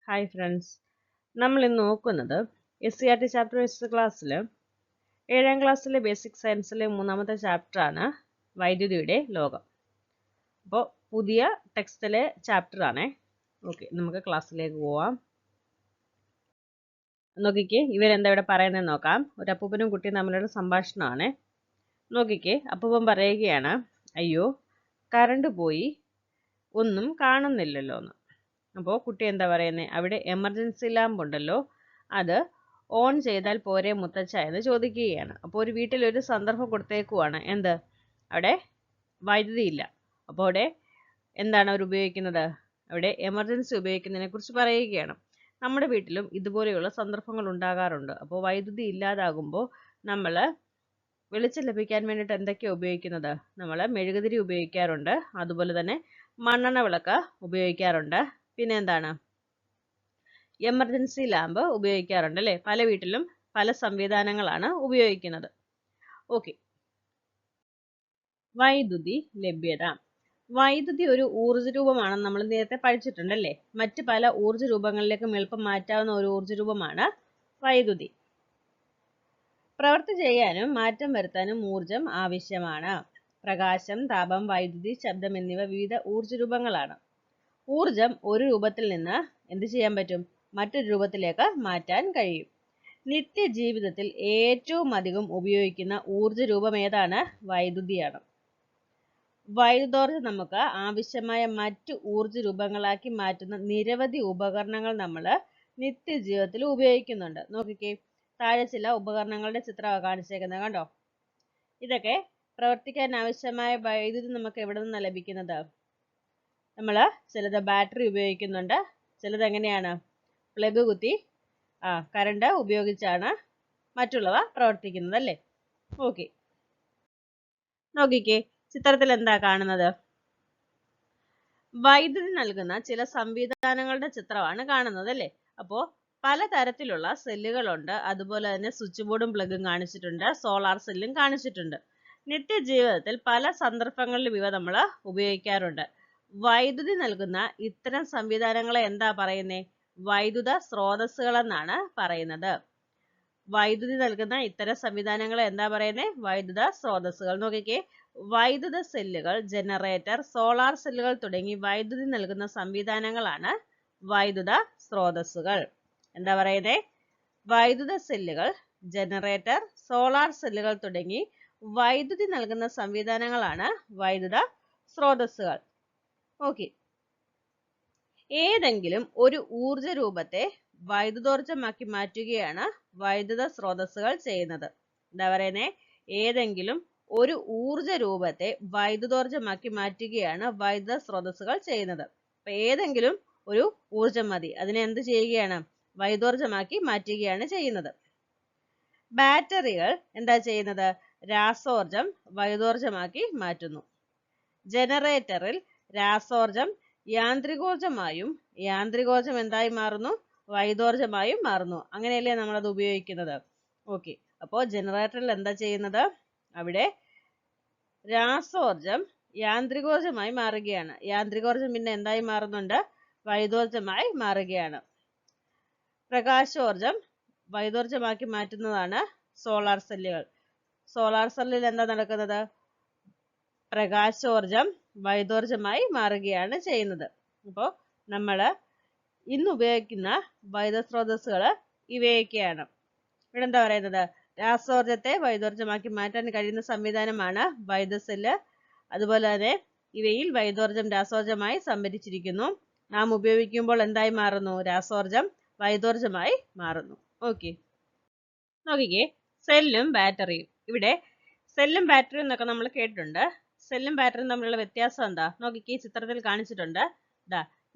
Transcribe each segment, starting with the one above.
Hi friends, നമ്മൾ ഇന്ന് നോക്കുന്നത് SCERT ചാപ്റ്റർ വൈസ് ക്ലാസ്സിൽ 7ാം ക്ലാസ്സിലെ ബേസിക് സയൻസിലെ 3ാമത്തെ ചാപ്റ്ററാണ് വൈദ്യുതിയുടെ ലോകം. അപ്പോൾ പുതിയ ടെക്സ്റ്റിലെ ചാപ്റ്ററാണേ. ഓക്കെ, നമുക്ക് ക്ലാസ്സിലേക്ക് പോവാം. നോക്കിക്കേ, ഇവരെന്താ ഇവിടെ പറയുന്നത് നോക്കാം. ഒരു അപ്പൂപ്പനും കുട്ടിയും തമ്മിലുള്ള സംഭാഷണമാണ്. നോക്കിക്കേ, അപ്പൂപ്പൻ പറയുകയാണ്, അയ്യോ കറണ്ട് പോയി, ഒന്നും കാണുന്നില്ലല്ലോ എന്ന്. അപ്പോൾ കുട്ടി എന്താ പറയുന്നത്, അവിടെ എമർജൻസി ലാമ്പ് ഉണ്ടല്ലോ, അത് ഓൺ ചെയ്താൽ പോരെ മുത്തച്ഛ എന്ന് ചോദിക്കുകയാണ്. അപ്പോൾ ഒരു വീട്ടിലൊരു സന്ദർഭം കൊടുത്തേക്കുവാണ്. എന്ത്, അവിടെ വൈദ്യുതി ഇല്ല. അപ്പോൾ അവിടെ എന്താണ് അവർ ഉപയോഗിക്കുന്നത്, അവിടെ എമർജൻസി ഉപയോഗിക്കുന്നതിനെ കുറിച്ച് പറയുകയാണ്. നമ്മുടെ വീട്ടിലും ഇതുപോലെയുള്ള സന്ദർഭങ്ങൾ ഉണ്ടാകാറുണ്ട്. അപ്പോൾ വൈദ്യുതി ഇല്ലാതാകുമ്പോൾ നമ്മൾ വെളിച്ചം ലഭിക്കാൻ വേണ്ടിയിട്ട് എന്തൊക്കെയാണ് ഉപയോഗിക്കുന്നത്, നമ്മൾ മെഴുകുതിരി ഉപയോഗിക്കാറുണ്ട്, അതുപോലെ തന്നെ മണ്ണെണ്ണ വിളക്ക് ഉപയോഗിക്കാറുണ്ട്, പിന്നെ എന്താണ്, എമർജൻസി ലാമ്പ് ഉപയോഗിക്കാറുണ്ട് അല്ലേ. പല വീട്ടിലും പല സംവിധാനങ്ങളാണ് ഉപയോഗിക്കുന്നത്. ഓക്കെ, വൈദ്യുതി ലഭ്യത. വൈദ്യുതി ഒരു ഊർജ്ജ രൂപമാണെന്ന് നമ്മൾ നേരത്തെ പഠിച്ചിട്ടുണ്ടല്ലേ. മറ്റ് പല ഊർജ്ജ രൂപങ്ങളിലേക്കും എളുപ്പം മാറ്റാവുന്ന ഒരു ഊർജ്ജ രൂപമാണ് വൈദ്യുതി. പ്രവൃത്തി ചെയ്യാനും മാറ്റം വരുത്താനും ഊർജം ആവശ്യമാണ്. പ്രകാശം, താപം, വൈദ്യുതി, ശബ്ദം എന്നിവ വിവിധ ഊർജ്ജ രൂപങ്ങളാണ്. ഊർജം ഒരു രൂപത്തിൽ നിന്ന് എന്ത് ചെയ്യാൻ പറ്റും, മറ്റൊരു രൂപത്തിലേക്ക് മാറ്റാൻ കഴിയും. നിത്യജീവിതത്തിൽ ഏറ്റവും അധികം ഉപയോഗിക്കുന്ന ഊർജ്ജ രൂപം ഏതാണ്, വൈദ്യുതിയാണ്. വൈദ്യുതോർജ്ജം നമുക്ക് ആവശ്യമായ മറ്റു ഊർജ്ജ രൂപങ്ങളാക്കി മാറ്റുന്ന നിരവധി ഉപകരണങ്ങൾ നമ്മൾ നിത്യജീവിതത്തിൽ ഉപയോഗിക്കുന്നുണ്ട്. നോക്കിക്കേ, താഴെ ചില ഉപകരണങ്ങളുടെ ചിത്രമാണ് കാണിച്ചേക്കുന്നത്, കണ്ടോ. ഇതൊക്കെ പ്രവർത്തിക്കാൻ ആവശ്യമായ വൈദ്യുതി നമുക്ക് എവിടെ നിന്നാണ് ലഭിക്കുന്നത്, നമ്മൾ ചിലത് ബാറ്ററി ഉപയോഗിക്കുന്നുണ്ട്, ചിലത് എങ്ങനെയാണ്, പ്ലഗ് കുത്തി കറണ്ട് ഉപയോഗിച്ചാണ് മറ്റുള്ളവ പ്രവർത്തിക്കുന്നത് അല്ലേ. ഓക്കെ, നോക്കിക്കേ, ചിത്രത്തിൽ എന്താ കാണുന്നത്, വൈദ്യുതി നൽകുന്ന ചില സംവിധാനങ്ങളുടെ ചിത്രമാണ് കാണുന്നത് അല്ലേ. അപ്പോൾ പലതരത്തിലുള്ള സെല്ലുകളുണ്ട്, അതുപോലെ തന്നെ സ്വിച്ച് ബോർഡും പ്ലഗും കാണിച്ചിട്ടുണ്ട്, സോളാർ സെല്ലും കാണിച്ചിട്ടുണ്ട്. നിത്യജീവിതത്തിൽ പല സന്ദർഭങ്ങളിലും ഇവ നമ്മൾ ഉപയോഗിക്കാറുണ്ട്. വൈദ്യുതി നൽകുന്ന ഇത്തരം സംവിധാനങ്ങളെ എന്താ പറയുന്നത്, വൈദ്യുത സ്രോതസ്സുകൾ എന്നാണ് പറയുന്നത്. വൈദ്യുതി നൽകുന്ന ഇത്തരം സംവിധാനങ്ങളെ എന്താ പറയുന്നത്, വൈദ്യുത സ്രോതസ്സുകൾ. നോക്കിക്കേ, വൈദ്യുത സെല്ലുകൾ, ജനറേറ്റർ, സോളാർ സെല്ലുകൾ തുടങ്ങി വൈദ്യുതി നൽകുന്ന സംവിധാനങ്ങളാണ് വൈദ്യുത സ്രോതസ്സുകൾ. എന്താ പറയുന്നത്, വൈദ്യുത സെല്ലുകൾ, ജനറേറ്റർ, സോളാർ സെല്ലുകൾ തുടങ്ങി വൈദ്യുതി നൽകുന്ന സംവിധാനങ്ങളാണ് വൈദ്യുത സ്രോതസ്സുകൾ. ഓക്കെ, ഏതെങ്കിലും ഒരു ഊർജ രൂപത്തെ വൈദ്യുതോർജ്ജമാക്കി മാറ്റുകയാണ് വൈദ്യുത സ്രോതസ്സുകൾ ചെയ്യുന്നത്. എന്താ പറയുന്നത്, ഏതെങ്കിലും ഒരു ഊർജ രൂപത്തെ വൈദ്യുതോർജ്ജമാക്കി മാറ്റുകയാണ് വൈദ്യുത സ്രോതസ്സുകൾ ചെയ്യുന്നത്. അപ്പൊ ഏതെങ്കിലും ഒരു ഊർജം മതി, അതിനെ എന്ത് ചെയ്യുകയാണ്, വൈദ്യുതോർജ്ജമാക്കി മാറ്റുകയാണ് ചെയ്യുന്നത്. ബാറ്ററികൾ എന്താ ചെയ്യുന്നത്, രാസോർജം വൈദ്യുതോർജ്ജമാക്കി മാറ്റുന്നു. ജനറേറ്ററിൽ രാസോർജം യാന്ത്രികോർജമായും യാന്ത്രികോർജം എന്തായി മാറുന്നു, വൈദ്യുതോർജ്ജമായും മാറുന്നു. അങ്ങനെയല്ലേ നമ്മളത് ഉപയോഗിക്കുന്നത്. ഓക്കെ, അപ്പോൾ ജനറേറ്ററിൽ എന്താ ചെയ്യുന്നത്, അവിടെ രാസോർജം യാന്ത്രികോർജമായി മാറുകയാണ്. യാന്ത്രികോർജം പിന്നെ എന്തായി മാറുന്നുണ്ട്, വൈദ്യുതോർജ്ജമായി മാറുകയാണ്. പ്രകാശോർജം വൈദ്യുതോർജ്ജമാക്കി മാറ്റുന്നതാണ് സോളാർ സെല്ലുകൾ. സോളാർ സെല്ലിൽ എന്താ നടക്കുന്നത്, പ്രകാശോർജം വൈദ്യുതോർജ്ജമായി മാറുകയാണ് ചെയ്യുന്നത്. അപ്പോൾ നമ്മൾ ഇന്ന് ഉപയോഗിക്കുന്ന വൈദ്യുത സ്രോതസ്സുകൾ ഇവയൊക്കെയാണ്. ഇവിടെ എന്താ പറയുന്നത്, രാസോർജത്തെ വൈദ്യുതോർജ്ജമാക്കി മാറ്റാൻ കഴിയുന്ന സംവിധാനമാണ് വൈദ്യുത സെല്ല്. അതുപോലെ തന്നെ ഇവയിൽ വൈദ്യുതോർജ്ജം രാസോർജമായി സംഭരിച്ചിരിക്കുന്നു. നാം ഉപയോഗിക്കുമ്പോൾ എന്തായി മാറുന്നു, രാസോർജം വൈദ്യുതോർജ്ജമായി മാറുന്നു. ഓക്കെ, നോക്കിക്കേ, സെല്ലും ബാറ്ററിയും. ഇവിടെ സെല്ലും ബാറ്ററിയും എന്നൊക്കെ നമ്മൾ കേട്ടിട്ടുണ്ട്. സെല്ലും ബാറ്ററിയും തമ്മിലുള്ള വ്യത്യാസം എന്താ, നോക്കിക്കേ, ചിത്രത്തിൽ കാണിച്ചിട്ടുണ്ട്.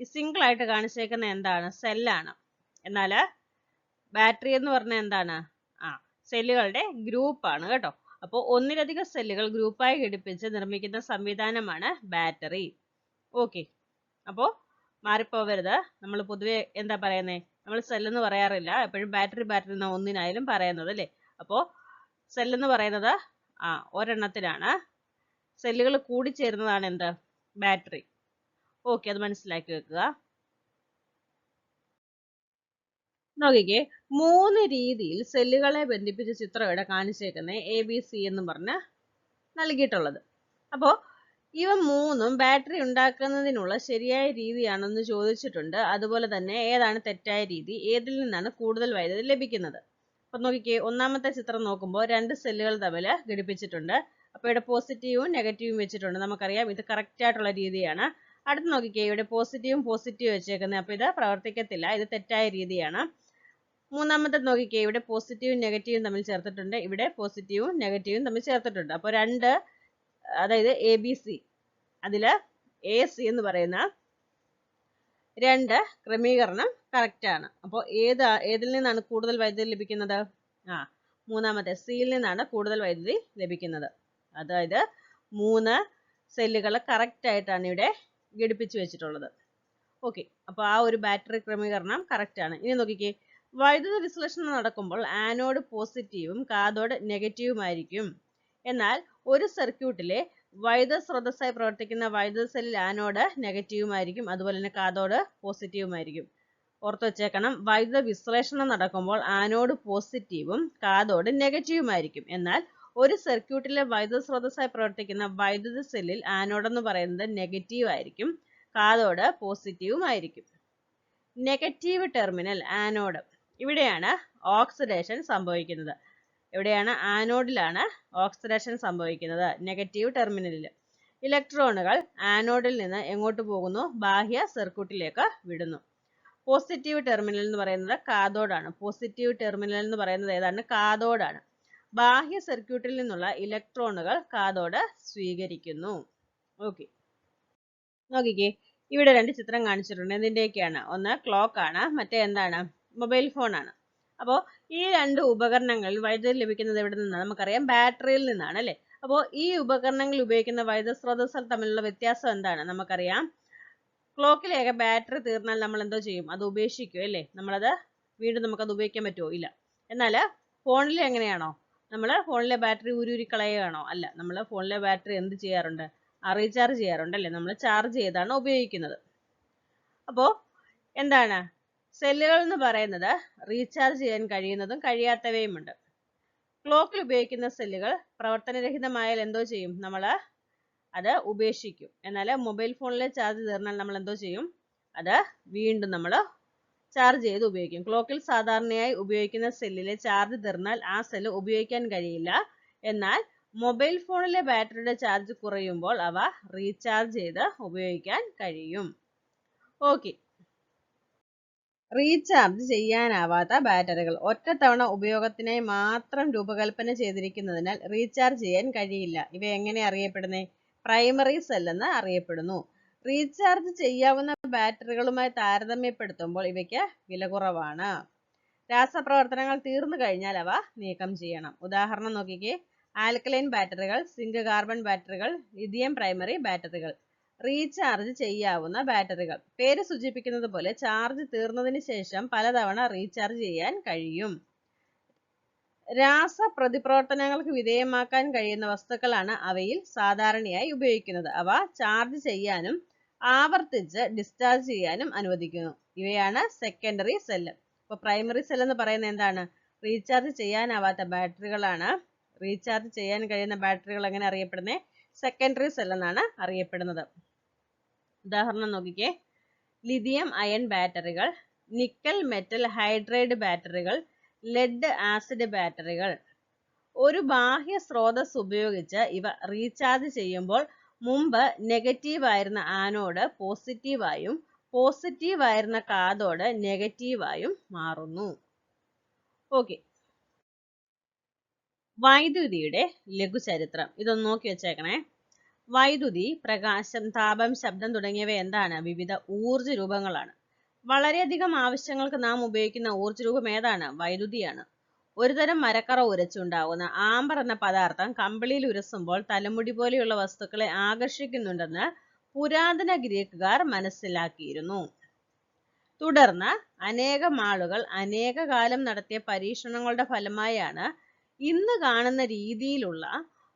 ഈ സിംഗിൾ ആയിട്ട് കാണിച്ചേക്കുന്ന എന്താണ്, സെല്ലാണ്. എന്നാൽ ബാറ്ററി എന്ന് പറഞ്ഞാൽ എന്താണ്, സെല്ലുകളുടെ ഗ്രൂപ്പാണ് കേട്ടോ. അപ്പോൾ ഒന്നിലധികം സെല്ലുകൾ ഗ്രൂപ്പായി ഘടിപ്പിച്ച് നിർമ്മിക്കുന്ന സംവിധാനമാണ് ബാറ്ററി. ഓക്കെ, അപ്പോൾ മാറിപ്പോവരുത്. നമ്മൾ പൊതുവെ എന്താ പറയുന്നത്, നമ്മൾ സെല്ലെന്ന് പറയാറില്ല, എപ്പോഴും ബാറ്ററി ബാറ്ററി എന്ന ഒന്നിനായാലും പറയുന്നത് അല്ലേ. അപ്പോൾ സെല്ലെന്ന് പറയുന്നത് ഒരെണ്ണത്തിനാണ്, സെല്ലുകൾ കൂടിച്ചേരുന്നതാണ് എന്ത്, ബാറ്ററി. ഓക്കെ, അത് മനസ്സിലാക്കി വെക്കുക. നോക്കിക്കേ, 3 രീതിയിൽ സെല്ലുകളെ ബന്ധിപ്പിച്ച ചിത്രം ഇവിടെ കാണിച്ചേക്കുന്നത് ABC എന്ന് പറഞ്ഞ് നൽകിയിട്ടുള്ളത്. അപ്പോൾ ഇവ മൂന്നും ബാറ്ററി ഉണ്ടാക്കുന്നതിനുള്ള ശരിയായ രീതിയാണെന്ന് ചോദിച്ചിട്ടുണ്ട്. അതുപോലെ തന്നെ ഏതാണ് തെറ്റായ രീതി, ഏതിൽ നിന്നാണ് കൂടുതൽ വൈദ്യുതി ലഭിക്കുന്നത്. അപ്പൊ നോക്കിക്കേ, ഒന്നാമത്തെ ചിത്രം നോക്കുമ്പോൾ 2 സെല്ലുകൾ തമ്മിൽ ഘടിപ്പിച്ചിട്ടുണ്ട്. അപ്പൊ ഇവിടെ പോസിറ്റീവും നെഗറ്റീവും വെച്ചിട്ടുണ്ട്. നമുക്കറിയാം ഇത് കറക്റ്റ് ആയിട്ടുള്ള രീതിയാണ്. അടുത്ത് നോക്കിക്കേ, ഇവിടെ പോസിറ്റീവും വെച്ചേക്കുന്നത്. അപ്പൊ ഇത് പ്രവർത്തിക്കത്തില്ല, ഇത് തെറ്റായ രീതിയാണ്. മൂന്നാമത്തെ നോക്കിക്കേ, ഇവിടെ പോസിറ്റീവും നെഗറ്റീവും തമ്മിൽ ചേർത്തിട്ടുണ്ട്, ഇവിടെ പോസിറ്റീവും നെഗറ്റീവും തമ്മിൽ ചേർത്തിട്ടുണ്ട്. അപ്പോൾ അതായത് ABC, അതില് AC എന്ന് പറയുന്ന 2 ക്രമീകരണം കറക്റ്റ് ആണ്. അപ്പോൾ ഏതിൽ നിന്നാണ് കൂടുതൽ വൈദ്യുതി ലഭിക്കുന്നത്? മൂന്നാമത്തെ സിയിൽ നിന്നാണ് കൂടുതൽ വൈദ്യുതി ലഭിക്കുന്നത്. അതായത് 3 സെല്ലുകൾ കറക്റ്റ് ആയിട്ടാണ് ഇവിടെ ഘടിപ്പിച്ചു വെച്ചിട്ടുള്ളത്. ഓക്കെ, അപ്പോൾ ആ ഒരു ബാറ്ററി ക്രമീകരണം കറക്റ്റ് ആണ്. ഇനി നോക്കിക്കേ, വൈദ്യുത വിശ്ലേഷണം നടക്കുമ്പോൾ ആനോഡ് പോസിറ്റീവും കാഥോഡ് നെഗറ്റീവുമായിരിക്കും. എന്നാൽ ഒരു സർക്യൂട്ടിലെ വൈദ്യുത സ്രോതസ്സായി പ്രവർത്തിക്കുന്ന വൈദ്യുത സെല്ലിൽ ആനോഡ് നെഗറ്റീവുമായിരിക്കും, അതുപോലെ തന്നെ കാഥോഡ് പോസിറ്റീവുമായിരിക്കും. ഓർത്ത് വെച്ചേക്കണം, വൈദ്യുത വിശ്ലേഷണം നടക്കുമ്പോൾ ആനോഡ് പോസിറ്റീവും കാഥോഡ് നെഗറ്റീവുമായിരിക്കും. എന്നാൽ ഒരു സർക്യൂട്ടിലെ വൈദ്യുത സ്രോതസ്സായി പ്രവർത്തിക്കുന്ന വൈദ്യുത സെല്ലിൽ ആനോഡ് എന്ന് പറയുന്നത് നെഗറ്റീവ് ആയിരിക്കും, കാഥോഡ് പോസിറ്റീവുമായിരിക്കും. നെഗറ്റീവ് ടെർമിനൽ ആനോഡ്, ഇവിടെയാണ് ഓക്സിഡേഷൻ സംഭവിക്കുന്നത്. എവിടെയാണ്? ആനോഡിലാണ് ഓക്സിഡേഷൻ സംഭവിക്കുന്നത്, നെഗറ്റീവ് ടെർമിനലിൽ. ഇലക്ട്രോണുകൾ ആനോഡിൽ നിന്ന് എങ്ങോട്ട് പോകുന്നു? ബാഹ്യ സർക്യൂട്ടിലേക്ക് വിടുന്നു. പോസിറ്റീവ് ടെർമിനൽ എന്ന് പറയുന്നത് കാഥോഡാണ്. പോസിറ്റീവ് ടെർമിനൽ എന്ന് പറയുന്നത് ഏതാണ്? കാഥോഡാണ്. ബാഹ്യ സർക്യൂട്ടിൽ നിന്നുള്ള ഇലക്ട്രോണുകൾ കാഥോഡ് സ്വീകരിക്കുന്നു. ഓക്കെ, നോക്കിക്കേ, ഇവിടെ 2 ചിത്രം കാണിച്ചിട്ടുണ്ട്. എന്തിന്റെയൊക്കെയാണ്? ഒന്ന് ക്ലോക്ക് ആണ്, മറ്റേ എന്താണ്? മൊബൈൽ ഫോൺ ആണ്. അപ്പോൾ ഈ 2 ഉപകരണങ്ങളിൽ വൈദ്യുതി ലഭിക്കുന്നത് എവിടെ നിന്നാണ്? നമുക്കറിയാം, ബാറ്ററിയിൽ നിന്നാണ് അല്ലേ? അപ്പോൾ ഈ ഉപകരണങ്ങളിൽ ഉപയോഗിക്കുന്ന വൈദ്യുത സ്രോതസ്സുകൾ തമ്മിലുള്ള വ്യത്യാസം എന്താണ്? നമുക്കറിയാം, ക്ലോക്കിലേക്ക് ബാറ്ററി തീർന്നാൽ നമ്മൾ എന്തോ ചെയ്യും? അത് ഉപേക്ഷിക്കും അല്ലേ? നമ്മളത് വീണ്ടും നമുക്കത് ഉപയോഗിക്കാൻ പറ്റുമോ? ഇല്ല. എന്നാൽ ഫോണിൽ എങ്ങനെയാണോ? നമ്മൾ ഫോണിലെ ബാറ്ററി ഊരി കളയുകയാണോ? അല്ല, നമ്മൾ ഫോണിലെ ബാറ്ററി എന്ത് ചെയ്യാറുണ്ട്? റീചാർജ് ചെയ്യാറുണ്ട് അല്ലേ? നമ്മൾ ചാർജ് ചെയ്താണ് ഉപയോഗിക്കുന്നത്. അപ്പോൾ എന്താണ്? സെല്ലുകൾ എന്ന് പറയുന്നത് റീചാർജ് ചെയ്യാൻ കഴിയുന്നതും കഴിയാത്തവയുമുണ്ട്. ക്ലോക്കിൽ ഉപയോഗിക്കുന്ന സെല്ലുകൾ പ്രവർത്തനരഹിതമായാൽ എന്തോ ചെയ്യും? നമ്മൾ അത് ഉപേക്ഷിക്കും. എന്നാൽ മൊബൈൽ ഫോണിലെ ചാർജ് തീർന്നാൽ നമ്മൾ എന്തോ ചെയ്യും? അത് വീണ്ടും നമ്മൾ ചാർജ് ചെയ്ത് ഉപയോഗിക്കും. ക്ലോക്കിൽ സാധാരണയായി ഉപയോഗിക്കുന്ന സെല്ലിലെ ചാർജ് തീർന്നാൽ ആ സെല്ല് ഉപയോഗിക്കാൻ കഴിയില്ല. എന്നാൽ മൊബൈൽ ഫോണിലെ ബാറ്ററിയുടെ ചാർജ് കുറയുമ്പോൾ അവ റീചാർജ് ചെയ്ത് ഉപയോഗിക്കാൻ കഴിയും. ഓക്കെ, റീചാർജ് ചെയ്യാനാവാത്ത ബാറ്ററികൾ ഒറ്റത്തവണ ഉപയോഗത്തിനായി മാത്രം രൂപകൽപ്പന ചെയ്തിരിക്കുന്നതിനാൽ റീചാർജ് ചെയ്യാൻ കഴിയില്ല. ഇവ എങ്ങനെ അറിയപ്പെടുന്നത്? പ്രൈമറി സെൽ എന്ന് അറിയപ്പെടുന്നു. റീചാർജ് ചെയ്യാവുന്ന ബാറ്ററികളുമായി താരതമ്യപ്പെടുത്തുമ്പോൾ ഇവയ്ക്ക് വില കുറവാണ്. രാസപ്രവർത്തനങ്ങൾ തീർന്നു കഴിഞ്ഞാൽ അവ നീക്കം ചെയ്യണം. ഉദാഹരണം നോക്കിക്കേ, ആൽക്കലൈൻ ബാറ്ററികൾ, സിങ്ക് കാർബൺ ബാറ്ററികൾ, ലിഥിയം പ്രൈമറി ബാറ്ററികൾ. റീചാർജ് ചെയ്യാവുന്ന ബാറ്ററികൾ. പേര് സൂചിപ്പിക്കുന്നത് പോലെ ചാർജ് തീർന്നതിന് ശേഷം പലതവണ റീചാർജ് ചെയ്യാൻ കഴിയും. രാസപ്രതിപ്രവർത്തനങ്ങൾക്ക് വിധേയമാക്കാൻ കഴിയുന്ന വസ്തുക്കളാണ് അവയിൽ സാധാരണയായി ഉപയോഗിക്കുന്നത്. അവ ചാർജ് ചെയ്യാനും ആവർത്തിച്ച് ഡിസ്ചാർജ് ചെയ്യാനും അനുവദിക്കുന്നു. ഇവയാണ് സെക്കൻഡറി സെല്ല്. അപ്പോൾ പ്രൈമറി സെൽ എന്ന് പറയുന്നത് എന്താണ്? റീചാർജ് ചെയ്യാനാവാത്ത ബാറ്ററികളാണ്. റീചാർജ് ചെയ്യാൻ കഴിയുന്ന ബാറ്ററികൾ എങ്ങനെ അറിയപ്പെടുന്നത്? സെക്കൻഡറി സെൽ എന്നാണ് അറിയപ്പെടുന്നത്. ഉദാഹരണം നോക്കിക്കേ, ലിഥിയം അയൺ ബാറ്ററികൾ, നിക്കൽ മെറ്റൽ ഹൈഡ്രൈഡ് ബാറ്ററികൾ, ലെഡ് ആസിഡ് ബാറ്ററികൾ. ഒരു ബാഹ്യ സ്രോതസ് ഉപയോഗിച്ച് ഇവ റീചാർജ് ചെയ്യുമ്പോൾ മുമ്പ് നെഗറ്റീവ് ആയിരുന്ന ആനോഡ് പോസിറ്റീവായും പോസിറ്റീവ് ആയിരുന്ന കാഥോഡ് നെഗറ്റീവായും മാറുന്നു. ഓക്കെ, വൈദ്യുതിയുടെ ലഘുചരിത്രം ഇതൊന്ന് നോക്കി വെച്ചേക്കണേ. വൈദ്യുതി, പ്രകാശം, താപം, ശബ്ദം തുടങ്ങിയവ എന്താണ്? വിവിധ ഊർജ്ജ രൂപങ്ങളാണ്. വളരെയധികം ആവശ്യങ്ങൾക്ക് നാം ഉപയോഗിക്കുന്ന ഊർജ്ജ രൂപം ഏതാണ്? വൈദ്യുതിയാണ്. ഒരുതരം മരക്കറ ഉരച്ചുണ്ടാകുന്ന ആംബർ എന്ന പദാർത്ഥം കമ്പിളിയിൽ ഉരസുമ്പോൾ തലമുടി പോലെയുള്ള വസ്തുക്കളെ ആകർഷിക്കുന്നുണ്ടെന്ന് പുരാതന ഗ്രീക്കുകാർ മനസ്സിലാക്കിയിരുന്നു. തുടർന്ന് അനേകം ആളുകൾ അനേക കാലം നടത്തിയ പരീക്ഷണങ്ങളുടെ ഫലമായാണ് ഇന്ന് കാണുന്ന രീതിയിലുള്ള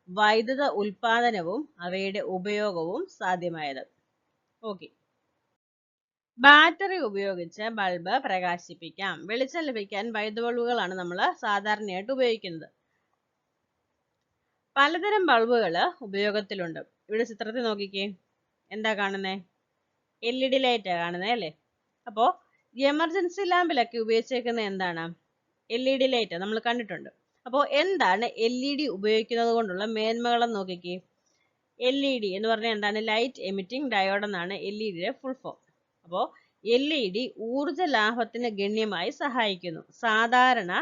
വൈദ്യുത ഉൽപാദനവും അവയുടെ ഉപയോഗവും സാധ്യമായത്. ഓക്കെ, ബാറ്ററി ഉപയോഗിച്ച് ബൾബ് പ്രകാശിപ്പിക്കാം. വെളിച്ചം ലഭിക്കാൻ വൈദ്യുത ബൾബുകളാണ് നമ്മൾ സാധാരണയായിട്ട് ഉപയോഗിക്കുന്നത്. പലതരം ബൾബുകൾ ഉപയോഗത്തിലുണ്ട്. ഇവിടെ ചിത്രത്തിൽ നോക്കിക്കേ, എന്താ കാണുന്നേ? LED ലൈറ്റാ കാണുന്നേ അല്ലേ? അപ്പോൾ എമർജൻസി ലാമ്പിലൊക്കെ ഉപയോഗിച്ചേക്കുന്ന എന്താണ്? LED ലൈറ്റ് നമ്മൾ കണ്ടിട്ടുണ്ട്. അപ്പോൾ എന്താണ് LED ഉപയോഗിക്കുന്നത് കൊണ്ടുള്ള മേന്മകളെന്ന് നോക്കിക്കേ. LED എന്ന് പറഞ്ഞാൽ എന്താണ്? ലൈറ്റ് എമിറ്റിംഗ് ഡയോഡ് എന്നാണ് LEDയുടെ ഫുൾ ഫോം. അപ്പോൾ LED ഊർജ ലാഭത്തിന് ഗണ്യമായി സഹായിക്കുന്നു. സാധാരണ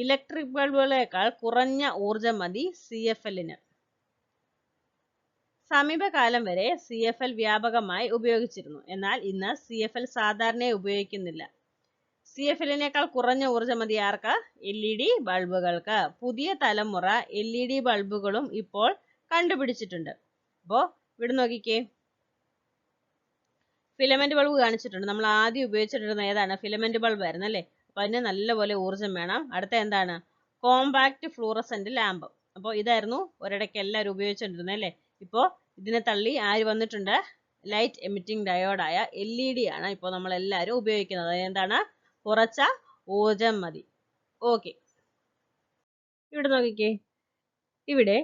ഇലക്ട്രിക് ബൾബുകളേക്കാൾ കുറഞ്ഞ ഊർജം മതി CFL-ന്. സമീപകാലം വരെ CFL വ്യാപകമായി ഉപയോഗിച്ചിരുന്നു. എന്നാൽ ഇന്ന് CFL സാധാരണയായി ഉപയോഗിക്കുന്നില്ല. CFL-നേക്കാൾ കുറഞ്ഞ ഊർജം മതി ആർക്ക്? LED ബൾബുകൾക്ക്. പുതിയ തലമുറ LED ബൾബുകളും ഇപ്പോൾ കണ്ടുപിടിച്ചിട്ടുണ്ട്. അപ്പോൾ ഇവിടെ നോക്കിക്കേ, ഫിലമെന്റ് ബൾബ് കാണിച്ചിട്ടുണ്ട്. നമ്മൾ ആദ്യം ഉപയോഗിച്ചിട്ടിരുന്ന ഏതാണ്? ഫിലമെന്റ് ബൾബ് ആയിരുന്നു അല്ലേ? അപ്പൊ അതിന് നല്ലപോലെ ഊർജം വേണം. അടുത്ത എന്താണ്? Compact fluorescent lamp. അപ്പോൾ ഇതായിരുന്നു ഒരിടയ്ക്ക് എല്ലാവരും ഉപയോഗിച്ചുകൊണ്ടിരുന്നത് അല്ലേ? ഇപ്പോൾ ഇതിനെ തള്ളി ആര് വന്നിട്ടുണ്ട്? ലൈറ്റ് എമിറ്റിംഗ് ഡയോഡായ LED ആണ് ഇപ്പോൾ നമ്മൾ എല്ലാവരും ഉപയോഗിക്കുന്നത്. എന്താണ്? കുറച്ച ഊർജം മതി. ഓക്കെ, ഇവിടെ നോക്കിക്കേ, ഇവിടെ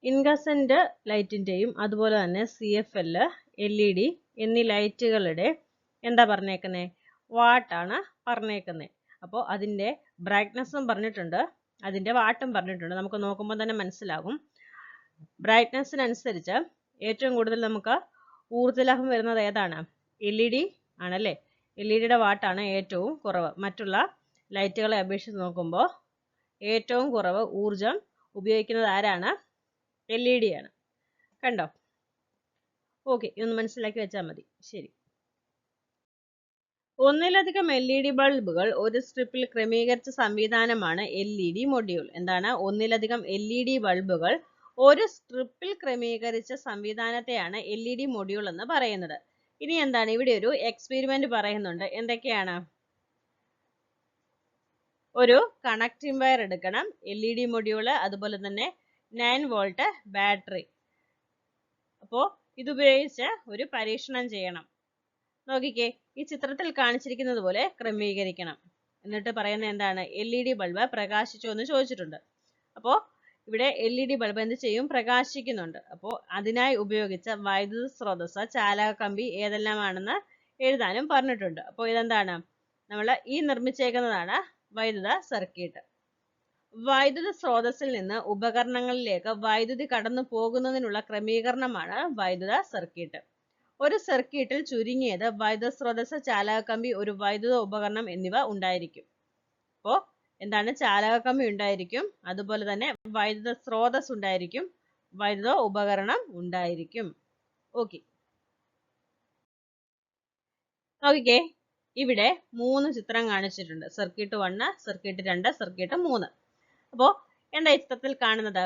ഇൻകസെന്റ് ലൈറ്റിന്റെയും അതുപോലെ തന്നെ CFL, LED എന്നീ ലൈറ്റുകളുടെ എന്താ പറഞ്ഞേക്കുന്നത്? വാട്ടാണ് പറഞ്ഞേക്കുന്നത്. അപ്പോൾ അതിൻ്റെ ബ്രൈറ്റ്നസ്സും പറഞ്ഞിട്ടുണ്ട്, അതിൻ്റെ വാട്ടും പറഞ്ഞിട്ടുണ്ട്. നമുക്ക് നോക്കുമ്പോൾ തന്നെ മനസ്സിലാകും. ബ്രൈറ്റ്നസ്സിനനുസരിച്ച് ഏറ്റവും കൂടുതൽ നമുക്ക് ഊർജ്ജലാഭം വരുന്നത് ഏതാണ്? LED ആണല്ലേ? LEDയുടെ വാട്ടാണ് ഏറ്റവും കുറവ്. മറ്റുള്ള ലൈറ്റുകളെ അപേക്ഷിച്ച് നോക്കുമ്പോൾ ഏറ്റവും കുറവ് ഊർജം ഉപയോഗിക്കുന്നത് ആരാണ്? LED ആണ്. കണ്ടോ? ഓക്കെ, ഇതൊന്ന് മനസ്സിലാക്കി വെച്ചാൽ മതി. ശരി. ഒന്നിലധികം LED ബൾബുകൾ ഒരു സ്ട്രിപ്പിൽ ക്രമീകരിച്ച സംവിധാനമാണ് LED മൊഡ്യൂൾ. എന്താണ്? ഒന്നിലധികം LED ബൾബുകൾ ഒരു സ്ട്രിപ്പിൽ ക്രമീകരിച്ച സംവിധാനത്തെയാണ് LED മൊഡ്യൂൾ എന്ന് പറയുന്നത്. ഇനി എന്താണ്? ഇവിടെ ഒരു എക്സ്പെരിമെന്റ് പറയുന്നുണ്ട്. എന്തൊക്കെയാണ്? ഒരു കണക്റ്റിംഗ് വയർ എടുക്കണം, LED മൊഡ്യൂള്, അതുപോലെ തന്നെ 9 വോൾട്ട് ബാറ്ററി. അപ്പോൾ ഇതുപയോഗിച്ച് ഒരു പരീക്ഷണം ചെയ്യണം. നോക്കിക്കേ, ഈ ചിത്രത്തിൽ കാണിച്ചിരിക്കുന്നത് പോലെ ക്രമീകരിക്കണം. എന്നിട്ട് പറയുന്നത് എന്താണ്? LED ബൾബ് പ്രകാശിച്ചു എന്ന് ചോദിച്ചിട്ടുണ്ട്. അപ്പോൾ ഇവിടെ LED ബൾബ് എന്ത് ചെയ്യും? പ്രകാശിക്കുന്നുണ്ട്. അപ്പോൾ അതിനായി ഉപയോഗിച്ച വൈദ്യുത സ്രോതസ്, ചാലക കമ്പി ഏതെല്ലാമാണെന്ന് എഴുതാനും പറഞ്ഞിട്ടുണ്ട്. അപ്പോൾ ഇതെന്താണ്? നമ്മൾ ഈ നിർമ്മിച്ചേക്കുന്നതാണ് വൈദ്യുത സർക്യൂട്ട്. വൈദ്യുത സ്രോതസ്സിൽ നിന്ന് ഉപകരണങ്ങളിലേക്ക് വൈദ്യുതി കടന്നു പോകുന്നതിനുള്ള ക്രമീകരണമാണ് വൈദ്യുത സർക്യൂട്ട്. ഒരു സർക്യൂട്ടിൽ ചുരുങ്ങിയത് വൈദ്യുത സ്രോതസ്, ചാലക കമ്പി, ഒരു വൈദ്യുത ഉപകരണം എന്നിവ ഉണ്ടായിരിക്കും. അപ്പോൾ എന്താണ്? ചാലക കമ്പി ഉണ്ടായിരിക്കും, അതുപോലെ തന്നെ വൈദ്യുത സ്രോതസ് ഉണ്ടായിരിക്കും, വൈദ്യുത ഉപകരണം ഉണ്ടായിരിക്കും. ഓക്കെ, നോക്കിക്കേ, ഇവിടെ 3 ചിത്രം കാണിച്ചിട്ടുണ്ട്. Circuit 1, circuit 2, circuit 3. അപ്പോൾ എന്താ ഈ ചിത്രത്തിൽ കാണുന്നത്?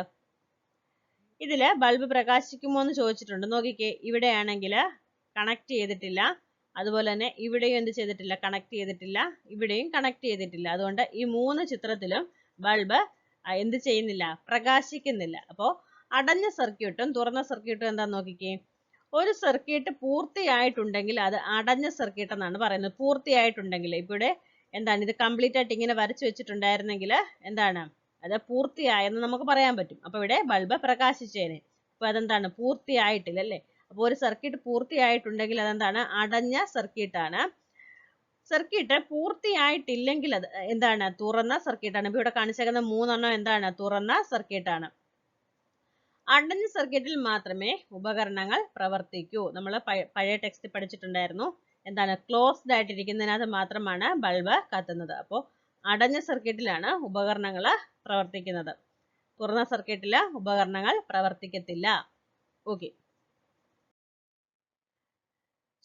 ഇതില് ബൾബ് പ്രകാശിക്കുമോ എന്ന് ചോദിച്ചിട്ടുണ്ട്. നോക്കിക്കേ, ഇവിടെയാണെങ്കിൽ കണക്ട് ചെയ്തിട്ടില്ല, അതുപോലെ തന്നെ ഇവിടെയും എന്ത് ചെയ്തിട്ടില്ല? കണക്ട് ചെയ്തിട്ടില്ല, ഇവിടെയും കണക്ട് ചെയ്തിട്ടില്ല. അതുകൊണ്ട് ഈ 3 ചിത്രത്തിലും ബൾബ് എന്ത് ചെയ്യുന്നില്ല? പ്രകാശിക്കുന്നില്ല. അപ്പോൾ അടഞ്ഞ സർക്യൂട്ടും തുറന്ന സർക്യൂട്ടും എന്താ നോക്കിക്കേ. ഒരു സർക്യൂട്ട് പൂർത്തിയായിട്ടുണ്ടെങ്കിൽ അത് അടഞ്ഞ സർക്യൂട്ട് എന്നാണ് പറയുന്നത്. പൂർത്തിയായിട്ടുണ്ടെങ്കിൽ ഇവിടെ എന്താണ്? ഇത് കംപ്ലീറ്റ് ആയിട്ട് ഇങ്ങനെ വരച്ചു വെച്ചിട്ടുണ്ടായിരുന്നെങ്കിൽ എന്താണ്? അത് പൂർത്തിയായെന്ന് നമുക്ക് പറയാൻ പറ്റും. അപ്പോൾ ഇവിടെ ബൾബ് പ്രകാശിച്ചേനെ. അപ്പോൾ അതെന്താണ്? പൂർത്തിയായിട്ടില്ല അല്ലേ? അപ്പോൾ ഒരു സർക്യൂട്ട് പൂർത്തിയായിട്ടുണ്ടെങ്കിൽ അതെന്താണ്? അടഞ്ഞ സർക്യൂട്ടാണ്. സർക്യൂട്ട് പൂർത്തിയായിട്ടില്ലെങ്കിൽ അത് എന്താണ്? തുറന്ന സർക്യൂട്ടാണ്. ഇപ്പോൾ ഇവിടെ കാണിച്ചേക്കുന്ന 3 എന്താണ്? തുറന്ന സർക്യൂട്ടാണ്. അടഞ്ഞ സർക്യൂട്ടിൽ മാത്രമേ ഉപകരണങ്ങൾ പ്രവർത്തിക്കൂ. നമ്മൾ പഴയ ടെക്സ്റ്റ് പഠിച്ചിട്ടുണ്ടായിരുന്നു. എന്താണ്? ക്ലോസ്ഡ് ആയിട്ടിരിക്കുന്നതിനകത്ത് മാത്രമാണ് ബൾബ് കത്തുന്നത്. അപ്പോൾ അടഞ്ഞ സർക്യൂട്ടിലാണ് ഉപകരണങ്ങൾ പ്രവർത്തിക്കുന്നത്. തുറന്ന സർക്യൂട്ടിൽ ഉപകരണങ്ങൾ പ്രവർത്തിക്കത്തില്ല. ഓക്കെ,